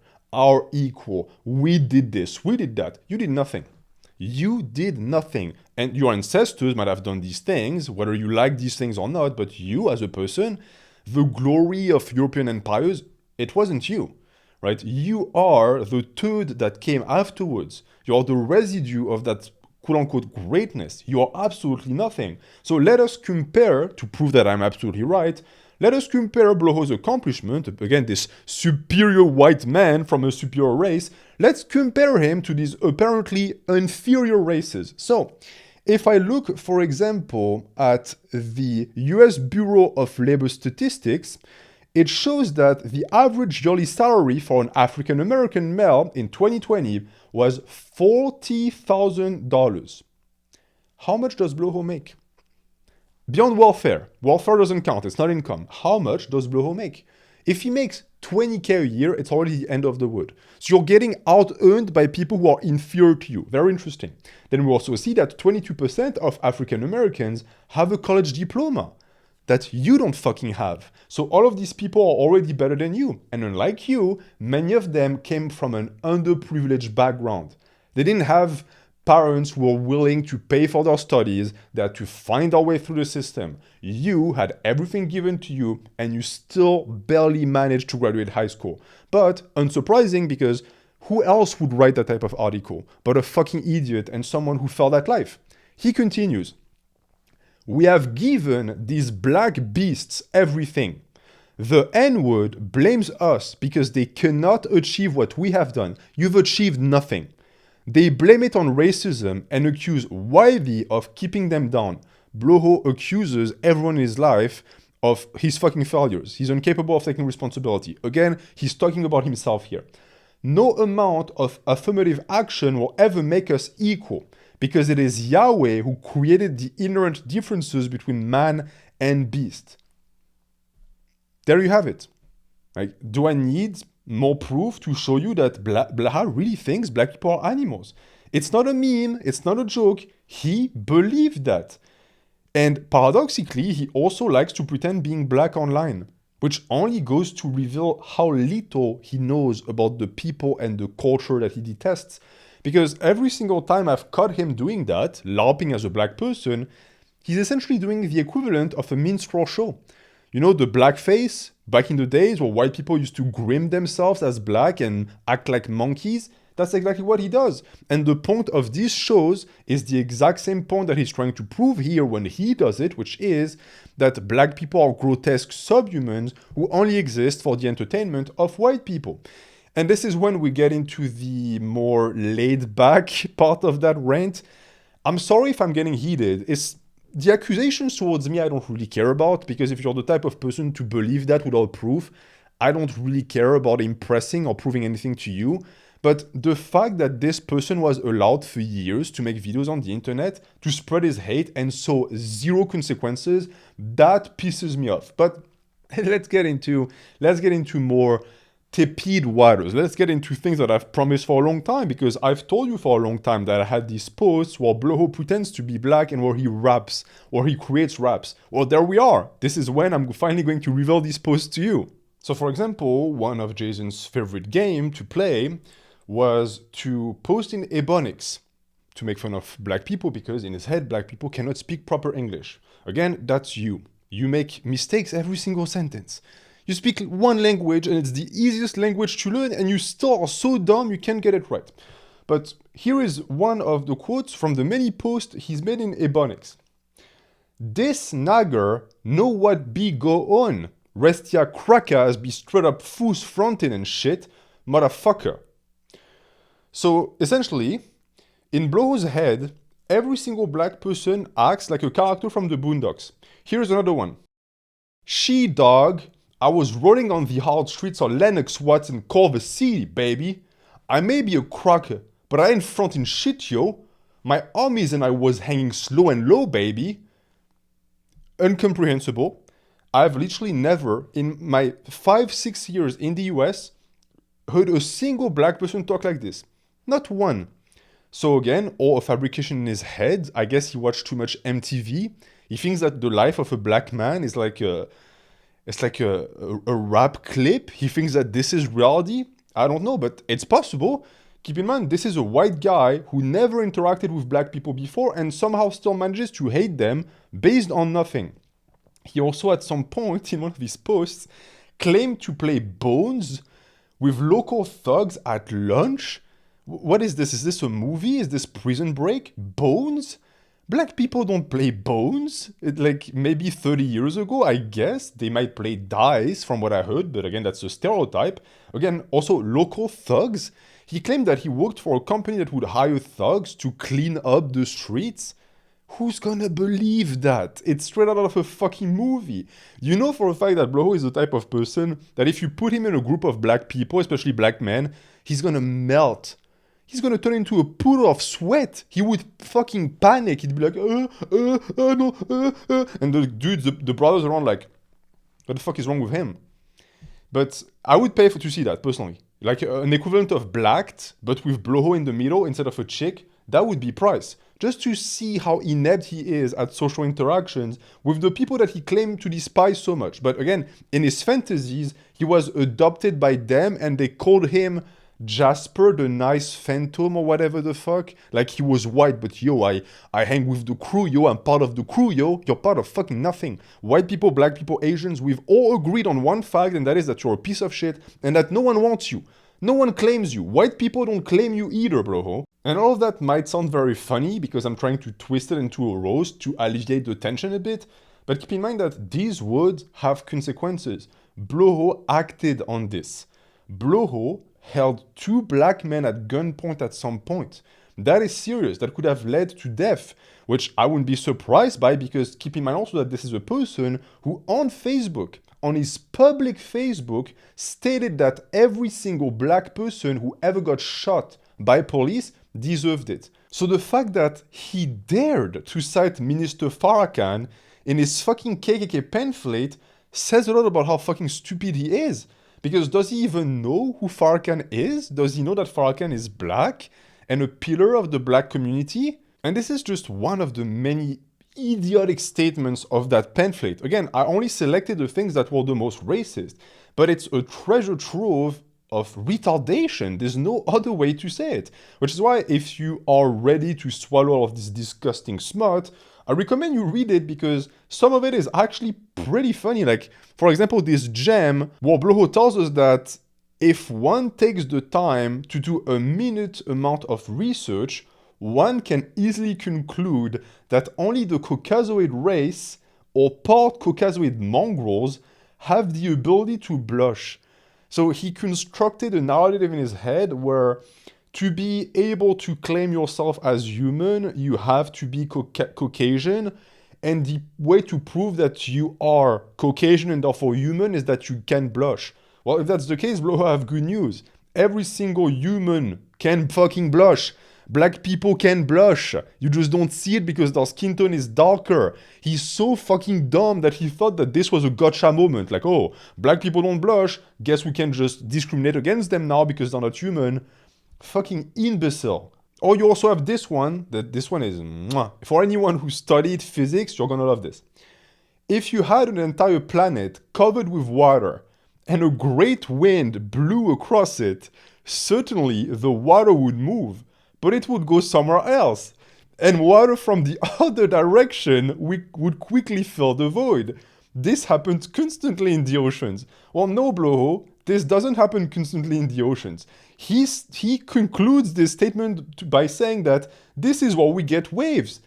equal, we did this, we did that. You did nothing. You did nothing. And your ancestors might have done these things, whether you like these things or not, but you as a person, the glory of European empires, it wasn't you, right? You are the turd that came afterwards. You are the residue of that quote-unquote greatness. You are absolutely nothing. So let us compare, to prove that I'm absolutely right, let us compare Bloho's accomplishment, again, this superior white man from a superior race, let's compare him to these apparently inferior races. So, if I look, for example, at the US Bureau of Labor Statistics, it shows that the average yearly salary for an African American male in 2020 was $40,000. How much does Bloho make? Beyond welfare doesn't count, it's not income. How much does Bloho make? If he makes 20K a year, it's already the end of the wood. So you're getting out-earned by people who are inferior to you. Very interesting. Then we also see that 22% of African Americans have a college diploma that you don't fucking have. So all of these people are already better than you. And unlike you, many of them came from an underprivileged background. They didn't have parents who were willing to pay for their studies, they had to find their way through the system. You had everything given to you and you still barely managed to graduate high school. But unsurprising, because who else would write that type of article but a fucking idiot and someone who felt that life? He continues, "We have given these black beasts everything. The N-word blames us because they cannot achieve what we have done. You've achieved nothing. They blame it on racism and accuse Wiley of keeping them down. Bloho accuses everyone in his life of his fucking failures. He's incapable of taking responsibility. Again, he's talking about himself here. No amount of affirmative action will ever make us equal, because it is Yahweh who created the inherent differences between man and beast." There you have it. Like, do I need more proof to show you that Blaha really thinks black people are animals? It's not a meme, it's not a joke. He believed that. And paradoxically, he also likes to pretend being black online, which only goes to reveal how little he knows about the people and the culture that he detests. Because every single time I've caught him doing that, LARPing as a black person, he's essentially doing the equivalent of a minstrel show. You know, the blackface, back in the days where white people used to grim themselves as black and act like monkeys? That's exactly what he does. And the point of these shows is the exact same point that he's trying to prove here when he does it, which is that black people are grotesque subhumans who only exist for the entertainment of white people. And this is when we get into the more laid-back part of that rant. I'm sorry if I'm getting heated. The accusations towards me I don't really care about, because if you're the type of person to believe that without proof, I don't really care about impressing or proving anything to you. But the fact that this person was allowed for years to make videos on the internet, to spread his hate and saw zero consequences, that pisses me off. But let's get into more tepid waters. Let's get into things that I've promised for a long time, because I've told you for a long time that I had these posts where Bloho pretends to be black and where he raps, or he creates raps. Well, there we are. This is when I'm finally going to reveal these posts to you. So for example, one of Jason's favorite game to play was to post in Ebonics to make fun of black people, because in his head, black people cannot speak proper English. Again, that's you. You make mistakes every single sentence. You speak one language and it's the easiest language to learn, and you still are so dumb you can't get it right. But here is one of the quotes from the many posts he's made in Ebonics. "This nagger know what be go on. Restia crackers be straight up foos frontin' and shit, motherfucker." So essentially, in Bloho's head, Every single black person acts like a character from the Boondocks. Here's another one. She dog, I was rolling on the hard streets of Lennox Watts in Culver City, baby. I may be a cracker, but I ain't frontin' shit, yo. My armies and I was hanging slow and low, baby. Incomprehensible. I've literally never, in my 5-6 years in the US, heard a single black person talk like this. Not one. So again, all a fabrication in his head. I guess he watched too much MTV. He thinks that the life of a black man is like a rap clip. He thinks that this is reality. I don't know, but it's possible. Keep in mind, this is a white guy who never interacted with black people before and somehow still manages to hate them based on nothing. He also, at some point in one of his posts, claimed to play Bones with local thugs at lunch. What is this? Is this a movie? Is this Prison Break? Bones? Black people don't play Bones. Like maybe 30 years ago, I guess. They might play dice from what I heard, but again, that's a stereotype. Again, also local thugs. He claimed that he worked for a company that would hire thugs to clean up the streets. Who's gonna believe that? It's straight out of a fucking movie. You know for a fact that Bloho is the type of person that if you put him in a group of black people, especially black men, he's gonna melt. He's gonna turn into a pool of sweat. He would fucking panic. He'd be like, no. And the dudes, the brothers around like, what the fuck is wrong with him? But I would pay to see that, personally. Like an equivalent of Blacked, but with Bloho in the middle instead of a chick, that would be price. Just to see how inept he is at social interactions with the people that he claimed to despise so much. But again, in his fantasies, he was adopted by them and they called him Jasper, the nice phantom or whatever the fuck. Like he was white, but yo, I hang with the crew, yo, I'm part of the crew, yo. You're part of fucking nothing. White people, black people, Asians, we've all agreed on one fact, and that is that you're a piece of shit and that no one wants you. No one claims you. White people don't claim you either, bro. And all of that might sound very funny because I'm trying to twist it into a roast to alleviate the tension a bit, but keep in mind that these words have consequences. Bloho acted on this. Bloho held 2 black men at gunpoint at some point. That is serious. That could have led to death, which I wouldn't be surprised by because keep in mind also that this is a person who on Facebook, on his public Facebook, stated that every single black person who ever got shot by police deserved it. So the fact that he dared to cite Minister Farrakhan in his fucking KKK pamphlet says a lot about how fucking stupid he is. Because does he even know who Farrakhan is? Does he know that Farrakhan is black and a pillar of the black community? And this is just one of the many idiotic statements of that pamphlet. Again, I only selected the things that were the most racist, but it's a treasure trove of retardation. There's no other way to say it. Which is why if you are ready to swallow all of this disgusting smut, I recommend you read it because some of it is actually pretty funny. Like, for example, this gem where Bloho tells us that if one takes the time to do a minute amount of research, one can easily conclude that only the Caucasoid race or part Caucasoid mongrels have the ability to blush. So he constructed a narrative in his head where to be able to claim yourself as human, you have to be Caucasian. And the way to prove that you are Caucasian and therefore human is that you can blush. Well, if that's the case, Bloho, I have good news. Every single human can fucking blush. Black people can blush. You just don't see it because their skin tone is darker. He's so fucking dumb that he thought that this was a gotcha moment. Like, oh, black people don't blush. Guess we can just discriminate against them now because they're not human. Fucking imbecile. Or you also have this one, that this one is mwah. For anyone who studied physics, you're gonna love this. If you had an entire planet covered with water and a great wind blew across it, certainly the water would move, but it would go somewhere else. And water from the other direction would quickly fill the void. This happens constantly in the oceans. Well, no, Bloho, this doesn't happen constantly in the oceans. He concludes this statement by saying that this is where we get waves.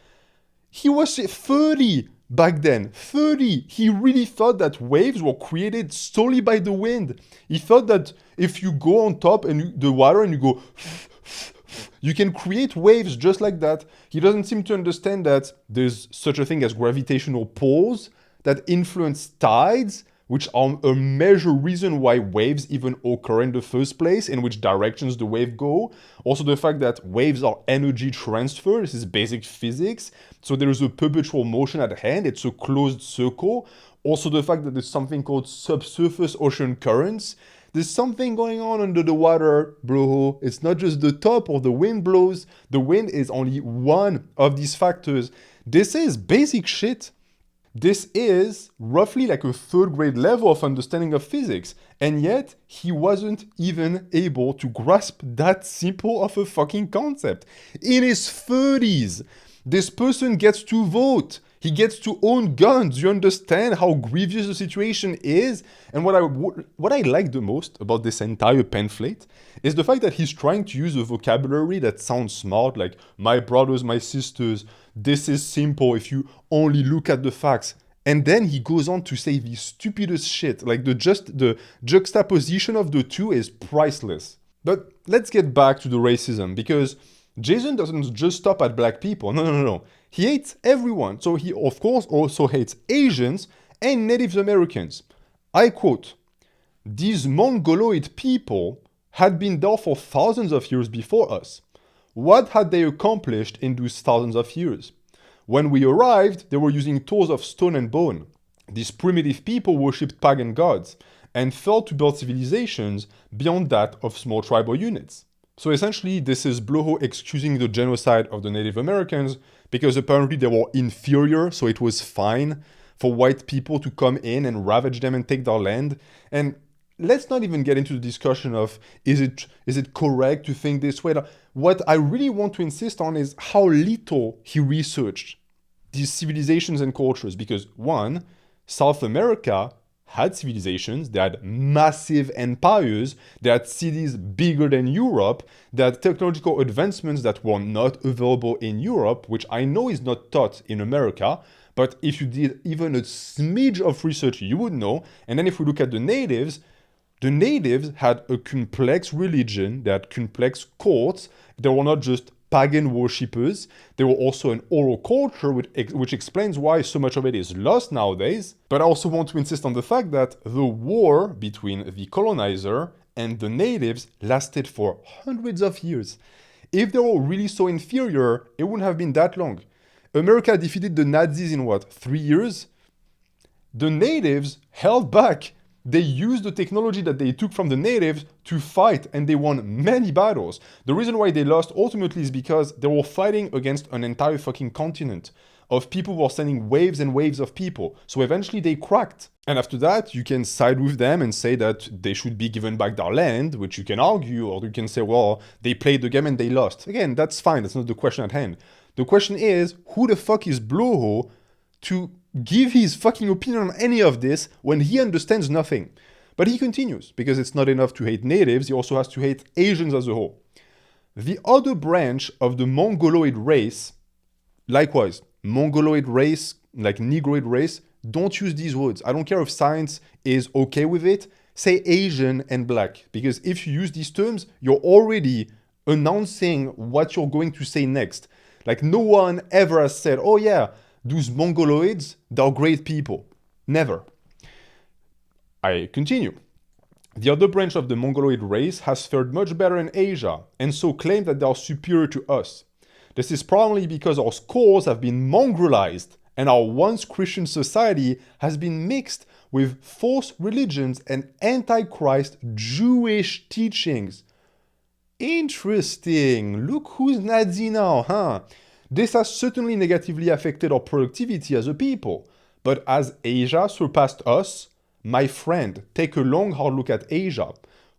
He was 30 back then. 30. He really thought that waves were created solely by the wind. He thought that if you go on top and the water and you go You can create waves just like that. He doesn't seem to understand that there's such a thing as gravitational pulls that influence tides, which are a major reason why waves even occur in the first place, in which directions the wave go. Also the fact that waves are energy transfer, this is basic physics. So there is a perpetual motion at hand, it's a closed circle. Also the fact that there's something called subsurface ocean currents. There's something going on under the water, Bloho. It's not just the top or the wind blows. The wind is only one of these factors. This is basic shit. This is roughly like a third grade level of understanding of physics. And yet, he wasn't even able to grasp that simple of a fucking concept. In his 30s, this person gets to vote. He gets to own guns. You understand how grievous the situation is? And what I like the most about this entire pamphlet is the fact that he's trying to use a vocabulary that sounds smart, like my brothers, my sisters, this is simple if you only look at the facts. And then he goes on to say the stupidest shit. Like the juxtaposition of the two is priceless. But let's get back to the racism, because Jason doesn't just stop at black people. No. He hates everyone. So he, of course, also hates Asians and Native Americans. I quote, "These Mongoloid people had been there for thousands of years before us. What had they accomplished in those thousands of years? When we arrived, they were using tools of stone and bone. These primitive people worshipped pagan gods and failed to build civilizations beyond that of small tribal units." So essentially, this is Bloho excusing the genocide of the Native Americans because apparently they were inferior, so it was fine for white people to come in and ravage them and take their land. And let's not even get into the discussion of is it correct to think this way. What I really want to insist on is how little he researched these civilizations and cultures. Because one, South America had civilizations, they had massive empires, they had cities bigger than Europe, they had technological advancements that were not available in Europe, which I know is not taught in America, but if you did even a smidge of research, you would know. And then if we look at the natives had a complex religion, they had complex courts, they were not just pagan worshippers, they were also an oral culture, which explains why so much of it is lost nowadays. But I also want to insist on the fact that the war between the colonizer and the natives lasted for hundreds of years. If they were really so inferior, it wouldn't have been that long. America defeated the Nazis in 3 years? The natives held back. They used the technology that they took from the natives to fight, and they won many battles. The reason why they lost ultimately is because they were fighting against an entire fucking continent of people who were sending waves and waves of people. So eventually they cracked. And after that, you can side with them and say that they should be given back their land, which you can argue, or you can say, well, they played the game and they lost. Again, that's fine. That's not the question at hand. The question is, who the fuck is Bloho to give his fucking opinion on any of this when he understands nothing? But he continues, because it's not enough to hate natives, he also has to hate Asians as a whole. The other branch of the Mongoloid race, likewise, Mongoloid race, like Negroid race, don't use these words. I don't care if science is okay with it, say Asian and black, because if you use these terms, you're already announcing what you're going to say next. Like no one ever has said, oh yeah, those Mongoloids, they're great people. Never. I continue. The other branch of the Mongoloid race has fared much better in Asia, and so claim that they are superior to us. This is probably because our skulls have been Mongolized, and our once Christian society has been mixed with false religions and antichrist Jewish teachings. Interesting. Look who's Nazi now, huh? This has certainly negatively affected our productivity as a people. But as Asia surpassed us, my friend, take a long hard look at Asia.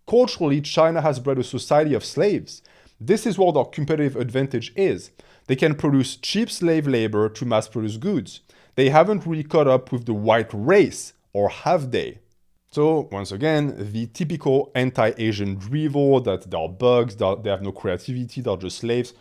Culturally, China has bred a society of slaves. This is where their competitive advantage is. They can produce cheap slave labor to mass produce goods. They haven't really caught up with the white race, or have they? So, once again, the typical anti-Asian drivel that they're bugs, they have no creativity, they're just slaves.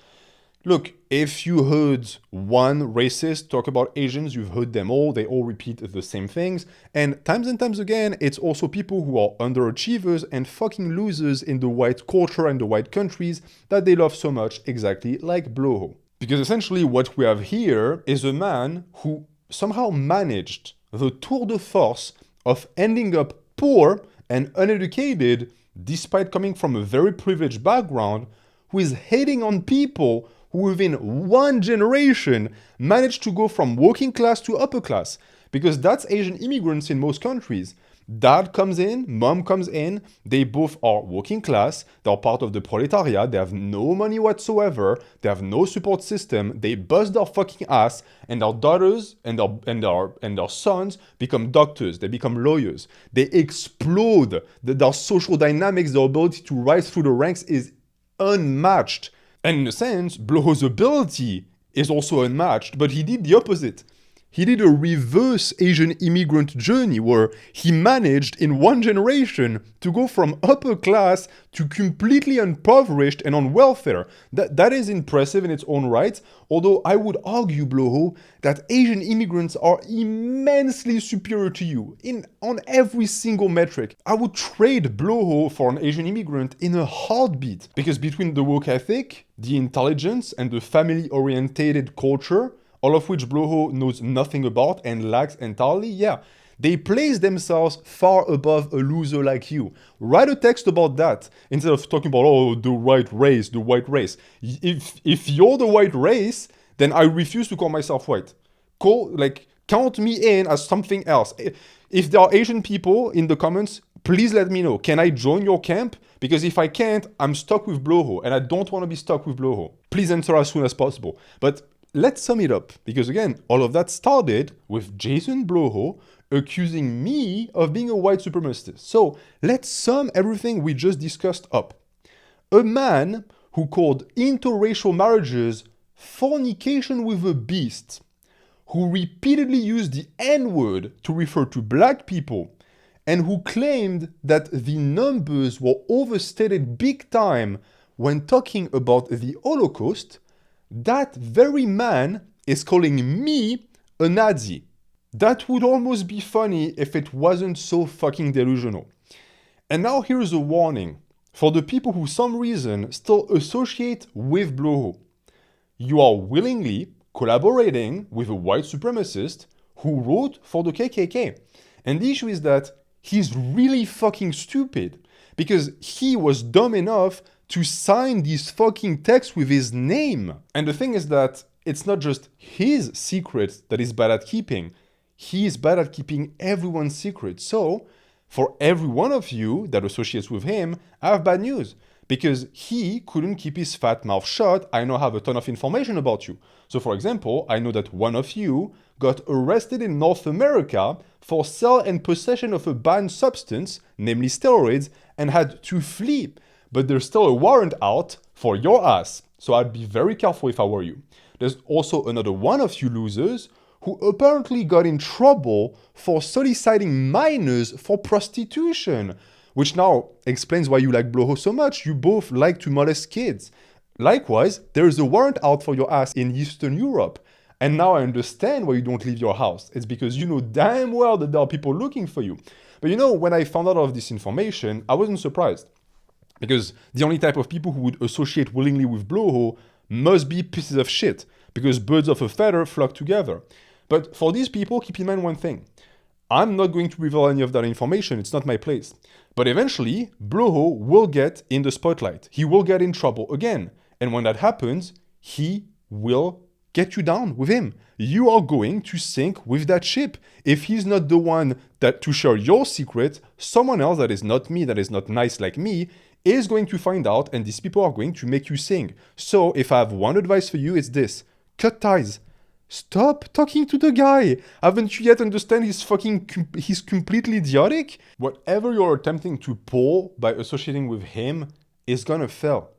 Look, if you heard one racist talk about Asians, you've heard them all. They all repeat the same things. And times again, it's also people who are underachievers and fucking losers in the white culture and the white countries that they love so much, exactly like Bloho. Because essentially what we have here is a man who somehow managed the tour de force of ending up poor and uneducated despite coming from a very privileged background, who is hating on people who within one generation managed to go from working class to upper class. Because that's Asian immigrants in most countries. Dad comes in, mom comes in, they both are working class, they're part of the proletariat, they have no money whatsoever, they have no support system, they bust their fucking ass, and their daughters and their sons become doctors, they become lawyers. They explode. Their social dynamics, their ability to rise through the ranks is unmatched. And in a sense, Bloho's ability is also unmatched, but he did the opposite. He did a reverse Asian immigrant journey where he managed in one generation to go from upper class to completely impoverished and on welfare. That is impressive in its own right, although I would argue, Bloho, that Asian immigrants are immensely superior to you on every single metric. I would trade Bloho for an Asian immigrant in a heartbeat, because between the work ethic, the intelligence, and the family-orientated culture, all of which Bloho knows nothing about and lacks entirely, yeah, they place themselves far above a loser like you. Write a text about that instead of talking about, oh, the white race, the white race. If you're the white race, then I refuse to call myself white. Count me in as something else. If there are Asian people in the comments, please let me know. Can I join your camp? Because if I can't, I'm stuck with Bloho, and I don't want to be stuck with Bloho. Please answer as soon as possible. But let's sum it up, because again, all of that started with Jason Bloho accusing me of being a white supremacist. So let's sum everything we just discussed up. A man who called interracial marriages fornication with a beast, who repeatedly used the N-word to refer to black people, and who claimed that the numbers were overstated big time when talking about the Holocaust, that very man is calling me a Nazi. That would almost be funny if it wasn't so fucking delusional. And now here's a warning for the people who some reason still associate with Bloho. You are willingly collaborating with a white supremacist who wrote for the KKK. And the issue is that he's really fucking stupid, because he was dumb enough to sign these fucking texts with his name. And the thing is that it's not just his secret that he's bad at keeping. He is bad at keeping everyone's secret. So, for every one of you that associates with him, I have bad news. Because he couldn't keep his fat mouth shut, I now have a ton of information about you. So for example, I know that one of you got arrested in North America for sale and possession of a banned substance, namely steroids, and had to flee. But there's still a warrant out for your ass. So I'd be very careful if I were you. There's also another one of you losers who apparently got in trouble for soliciting minors for prostitution, which now explains why you like Bloho so much. You both like to molest kids. Likewise, there is a warrant out for your ass in Eastern Europe. And now I understand why you don't leave your house. It's because you know damn well that there are people looking for you. But you know, when I found out of this information, I wasn't surprised. Because the only type of people who would associate willingly with Bloho must be pieces of shit. Because birds of a feather flock together. But for these people, keep in mind one thing. I'm not going to reveal any of that information, it's not my place. But eventually, Bloho will get in the spotlight. He will get in trouble again. And when that happens, he will get you down with him. You are going to sink with that ship. If he's not the one that to share your secret, someone else that is not me, that is not nice like me, is going to find out, and these people are going to make you sing. So if I have one advice for you, it's this. Cut ties. Stop talking to the guy. Haven't you yet understand he's completely idiotic? Whatever you're attempting to pull by associating with him is gonna fail.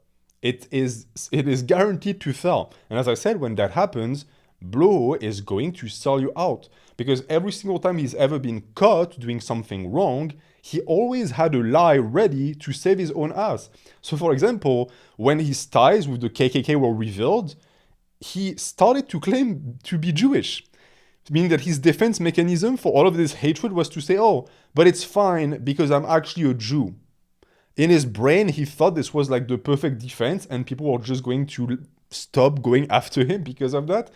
It is guaranteed to fail. And as I said, when that happens, Bloho is going to sell you out. Because every single time he's ever been caught doing something wrong, he always had a lie ready to save his own ass. So for example, when his ties with the KKK were revealed, he started to claim to be Jewish, meaning that his defense mechanism for all of this hatred was to say, oh, but it's fine because I'm actually a Jew. In his brain, he thought this was like the perfect defense and people were just going to stop going after him because of that.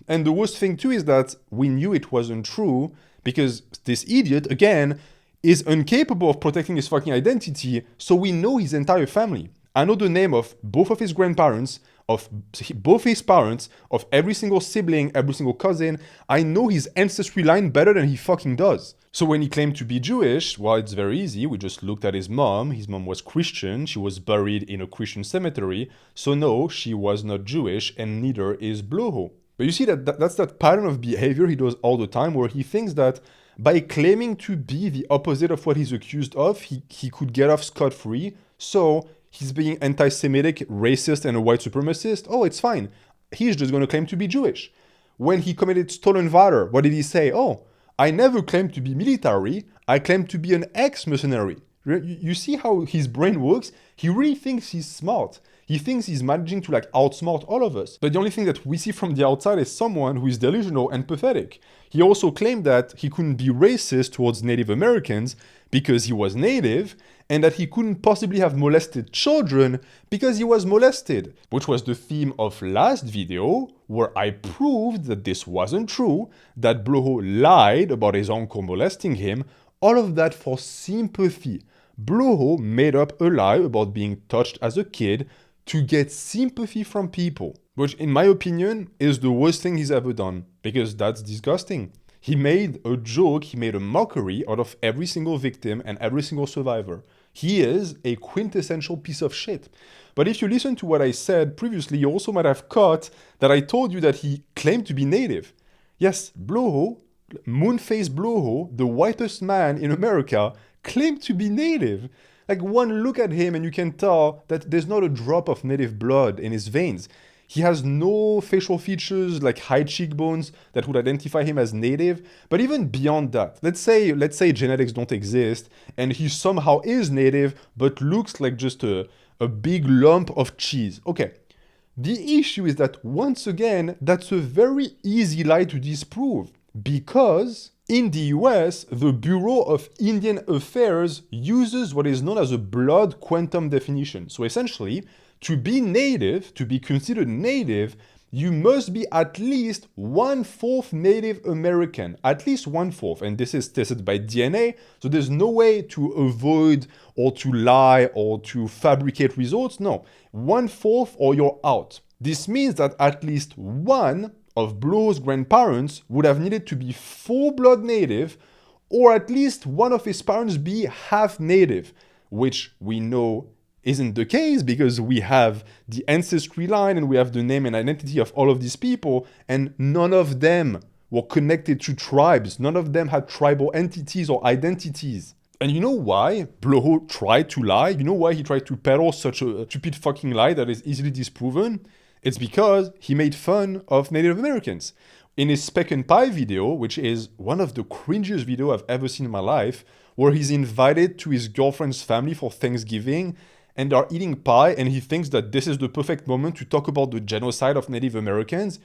And the worst thing too is that we knew it wasn't true because this idiot, again, is incapable of protecting his fucking identity, so we know his entire family. I know the name of both of his grandparents, of both his parents, of every single sibling, every single cousin. I know his ancestry line better than he fucking does. So when he claimed to be Jewish, well, it's very easy. We just looked at his mom. His mom was Christian. She was buried in a Christian cemetery. So no, she was not Jewish, and neither is Bloho. But you see that's that pattern of behavior he does all the time where he thinks that by claiming to be the opposite of what he's accused of, he could get off scot-free. So he's being anti-Semitic, racist, and a white supremacist. Oh, it's fine. He's just going to claim to be Jewish. When he committed stolen valor, what did he say? Oh, I never claimed to be military. I claimed to be an ex-mercenary. You see how his brain works? He really thinks he's smart. He thinks he's managing to like outsmart all of us. But the only thing that we see from the outside is someone who is delusional and pathetic. He also claimed that he couldn't be racist towards Native Americans because he was Native, and that he couldn't possibly have molested children because he was molested, which was the theme of last video, where I proved that this wasn't true, that Bloho lied about his uncle molesting him, all of that for sympathy. Bloho made up a lie about being touched as a kid to get sympathy from people, which in my opinion is the worst thing he's ever done, because that's disgusting. He made a joke, he made a mockery out of every single victim and every single survivor. He is a quintessential piece of shit. But if you listen to what I said previously, you also might have caught that I told you that he claimed to be Native. Yes, Bloho, Moonface Bloho, the whitest man in America, claimed to be Native. Like, one look at him and you can tell that there's not a drop of Native blood in his veins. He has no facial features like high cheekbones that would identify him as Native. But even beyond that, let's say genetics don't exist and he somehow is Native but looks like just a big lump of cheese. Okay, the issue is that once again, that's a very easy lie to disprove because in the US, the Bureau of Indian Affairs uses what is known as a blood quantum definition. So essentially, to be Native, to be considered Native, you must be at least 1/4 Native American, at least 1/4. And this is tested by DNA, so there's no way to avoid or to lie or to fabricate results. No, 1/4 or you're out. This means that at least one of Bloho's grandparents would have needed to be full-blood Native, or at least one of his parents be half Native, which we know isn't the case because we have the ancestry line and we have the name and identity of all of these people, and none of them were connected to tribes. None of them had tribal entities or identities. And you know why Bloho tried to lie? You know why he tried to peddle such a stupid fucking lie that is easily disproven? It's because he made fun of Native Americans. In his Speck and Pie video, which is one of the cringiest videos I've ever seen in my life, where he's invited to his girlfriend's family for Thanksgiving, and they're eating pie, and he thinks that this is the perfect moment to talk about the genocide of Native Americans,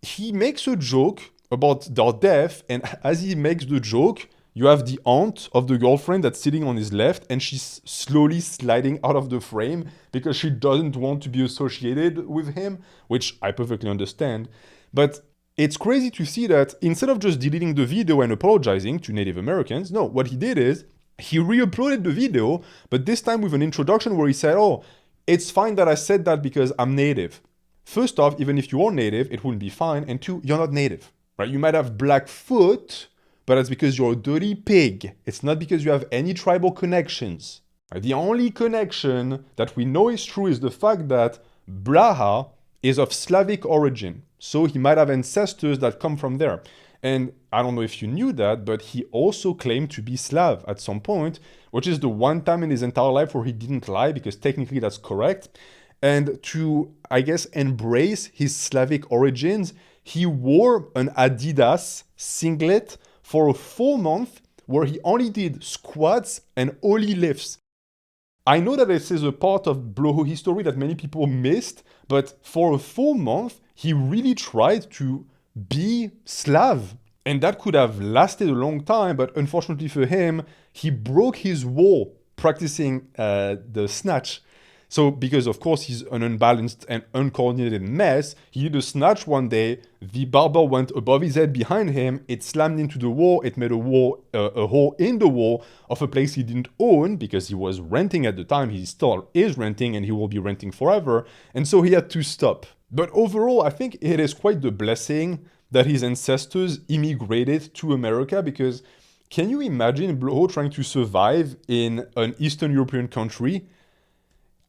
he makes a joke about their death, and as he makes the joke, you have the aunt of the girlfriend that's sitting on his left, and she's slowly sliding out of the frame because she doesn't want to be associated with him, which I perfectly understand. But it's crazy to see that instead of just deleting the video and apologizing to Native Americans, no, what he did is he re-uploaded the video, but this time with an introduction where he said, oh, it's fine that I said that because I'm Native. First off, even if you are Native, it wouldn't be fine. And two, you're not Native, right? You might have Blackfoot, but that's because you're a dirty pig. It's not because you have any tribal connections. Right? The only connection that we know is true is the fact that Blaha is of Slavic origin. So he might have ancestors that come from there. And I don't know if you knew that, but he also claimed to be Slav at some point, which is the one time in his entire life where he didn't lie, because technically that's correct. And to, I guess, embrace his Slavic origins, he wore an Adidas singlet for a full month where he only did squats and ollie lifts. I know that this is a part of Bloho history that many people missed, but for a full month, he really tried to be Slav. And that could have lasted a long time, but unfortunately for him, he broke his wall practicing the snatch. So, because of course he's an unbalanced and uncoordinated mess, he did a snatch one day, the barbell went above his head behind him, it slammed into the wall, it made a hole in the wall of a place he didn't own, because he was renting at the time, he still is renting, and he will be renting forever, and so he had to stop. But overall, I think it is quite the blessing that his ancestors immigrated to America, because can you imagine Bloho trying to survive in an Eastern European country?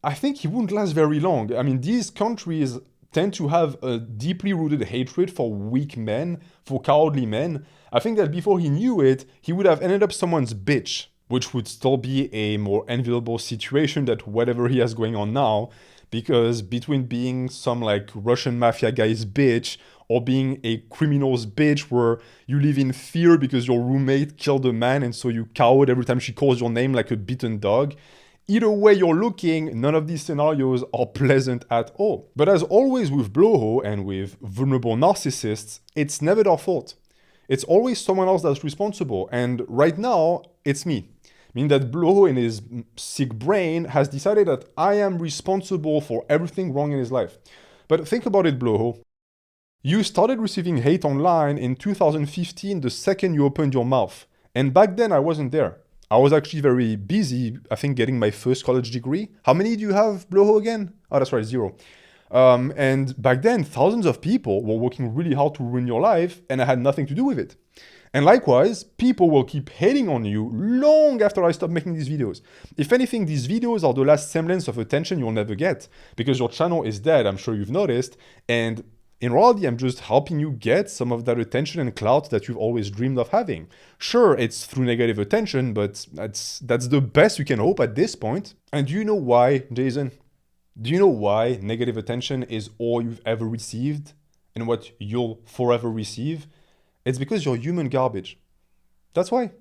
I think he wouldn't last very long. I mean, these countries tend to have a deeply rooted hatred for weak men, for cowardly men. I think that before he knew it, he would have ended up someone's bitch, which would still be a more enviable situation than whatever he has going on now, because between being some like Russian mafia guy's bitch or being a criminal's bitch where you live in fear because your roommate killed a man and so you cowered every time she calls your name like a beaten dog, either way you're looking, none of these scenarios are pleasant at all. But as always with Bloho and with vulnerable narcissists, it's never their fault. It's always someone else that's responsible, and right now, it's me. Meaning that Bloho in his sick brain has decided that I am responsible for everything wrong in his life. But think about it, Bloho. You started receiving hate online in 2015 the second you opened your mouth. And back then I wasn't there. I was actually very busy, I think, getting my first college degree. How many do you have, Bloho, again? Oh, that's right, 0. And back then, thousands of people were working really hard to ruin your life, and I had nothing to do with it. And likewise, people will keep hating on you long after I stop making these videos. If anything, these videos are the last semblance of attention you'll never get, because your channel is dead, I'm sure you've noticed, and in reality, I'm just helping you get some of that attention and clout that you've always dreamed of having. Sure, it's through negative attention, but that's the best you can hope at this point. And do you know why, Jason? Do you know why negative attention is all you've ever received and what you'll forever receive? It's because you're human garbage. That's why.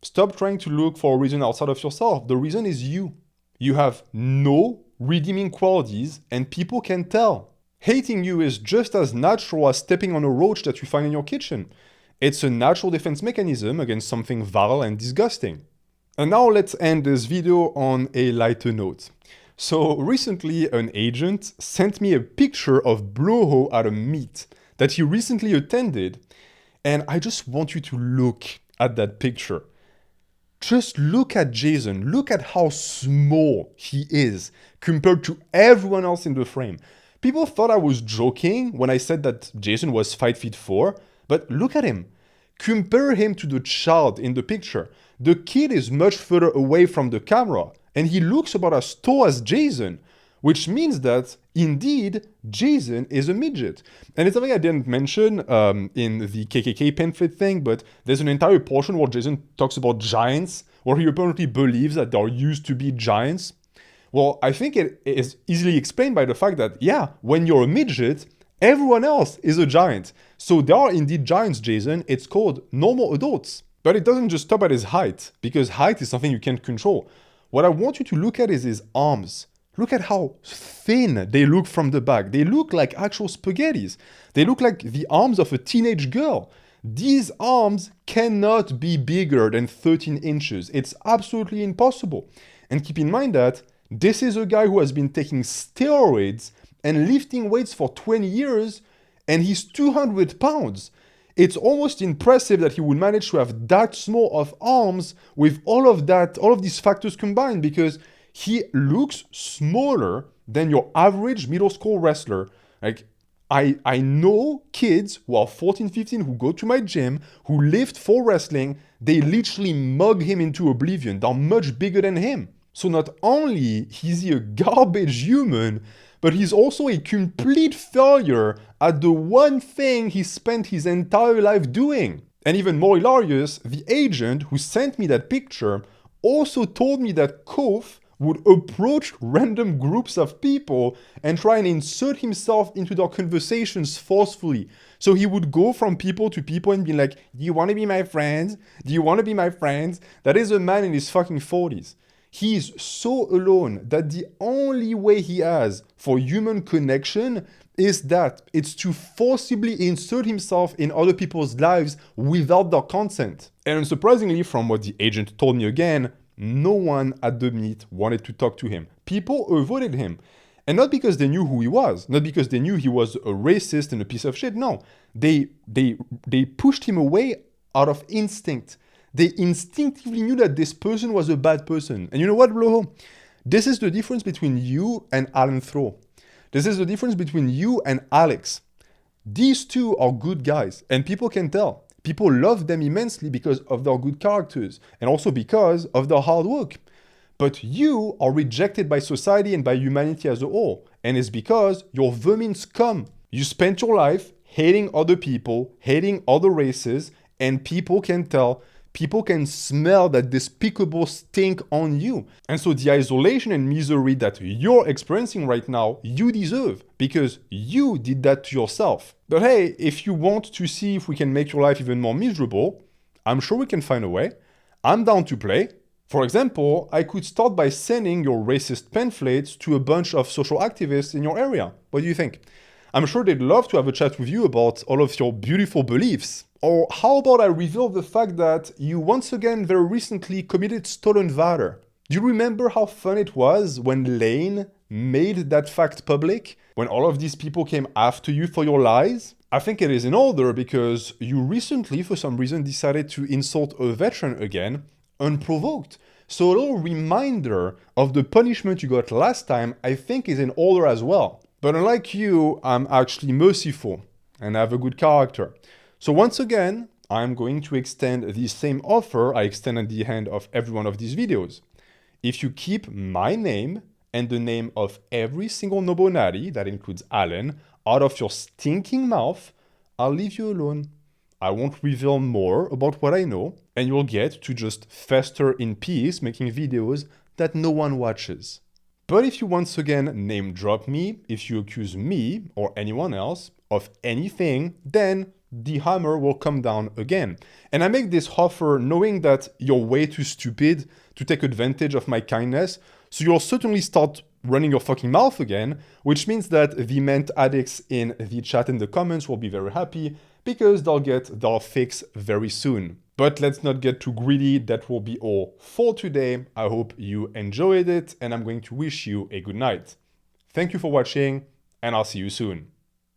Stop trying to look for a reason outside of yourself. The reason is you. You have no redeeming qualities, and people can tell. Hating you is just as natural as stepping on a roach that you find in your kitchen. It's a natural defense mechanism against something vile and disgusting. And now let's end this video on a lighter note. So recently an agent sent me a picture of Bloho at a meet that he recently attended, and I just want you to look at that picture. Just look at Jason, look at how small he is compared to everyone else in the frame. People thought I was joking when I said that Jason was 5'4", but look at him. Compare him to the child in the picture. The kid is much further away from the camera, and he looks about as tall as Jason, which means that, indeed, Jason is a midget. And it's something I didn't mention in the KKK pamphlet thing, but there's an entire portion where Jason talks about giants, where he apparently believes that there used to be giants. Well, I think it is easily explained by the fact that, yeah, when you're a midget, everyone else is a giant. So there are indeed giants, Jason. It's called normal adults. But it doesn't just stop at his height, because height is something you can't control. What I want you to look at is his arms. Look at how thin they look from the back. They look like actual spaghettis. They look like the arms of a teenage girl. These arms cannot be bigger than 13 inches. It's absolutely impossible. And keep in mind that this is a guy who has been taking steroids and lifting weights for 20 years, and he's 200 pounds. It's almost impressive that he would manage to have that small of arms with all of these factors combined, because he looks smaller than your average middle school wrestler. Like, I know kids who are 14, 15 who go to my gym, who lift for wrestling, they literally mug him into oblivion. They're much bigger than him. So not only is he a garbage human, but he's also a complete failure at the one thing he spent his entire life doing. And even more hilarious, the agent who sent me that picture also told me that Kof would approach random groups of people and try and insert himself into their conversations forcefully. So he would go from people to people and be like, do you want to be my friends? Do you want to be my friends? That is a man in his fucking 40s. He is so alone that the only way he has for human connection is that it's to forcibly insert himself in other people's lives without their consent. And unsurprisingly, from what the agent told me again, no one at the meet wanted to talk to him. People avoided him. And not because they knew who he was, not because they knew he was a racist and a piece of shit. No, they pushed him away out of instinct. They instinctively knew that this person was a bad person. And you know what, Bloho? This is the difference between you and Alan Throw. This is the difference between you and Alex. These two are good guys, and people can tell. People love them immensely because of their good characters, and also because of their hard work. But you are rejected by society and by humanity as a whole, and it's because you're vermin scum. You spent your life hating other people, hating other races, and people can tell. People can smell that despicable stink on you. And so the isolation and misery that you're experiencing right now, you deserve, because you did that to yourself. But hey, if you want to see if we can make your life even more miserable, I'm sure we can find a way. I'm down to play. For example, I could start by sending your racist pamphlets to a bunch of social activists in your area. What do you think? I'm sure they'd love to have a chat with you about all of your beautiful beliefs. Or how about I reveal the fact that you once again very recently committed stolen valor? Do you remember how fun it was when Lane made that fact public? When all of these people came after you for your lies? I think it is in order because you recently, for some reason, decided to insult a veteran again, unprovoked. So a little reminder of the punishment you got last time, I think is in order as well. But unlike you, I'm actually merciful and I have a good character. So once again, I'm going to extend the same offer I extend at the end of every one of these videos. If you keep my name and the name of every single Nobonari, that includes Alan, out of your stinking mouth, I'll leave you alone. I won't reveal more about what I know, and you'll get to just fester in peace making videos that no one watches. But if you once again name drop me, if you accuse me or anyone else of anything, then the hammer will come down again. And I make this offer knowing that you're way too stupid to take advantage of my kindness, so you'll certainly start running your fucking mouth again, which means that the ment addicts in the chat and the comments will be very happy because they'll get their fix very soon. But let's not get too greedy, that will be all for today. I hope you enjoyed it and I'm going to wish you a good night. Thank you for watching and I'll see you soon.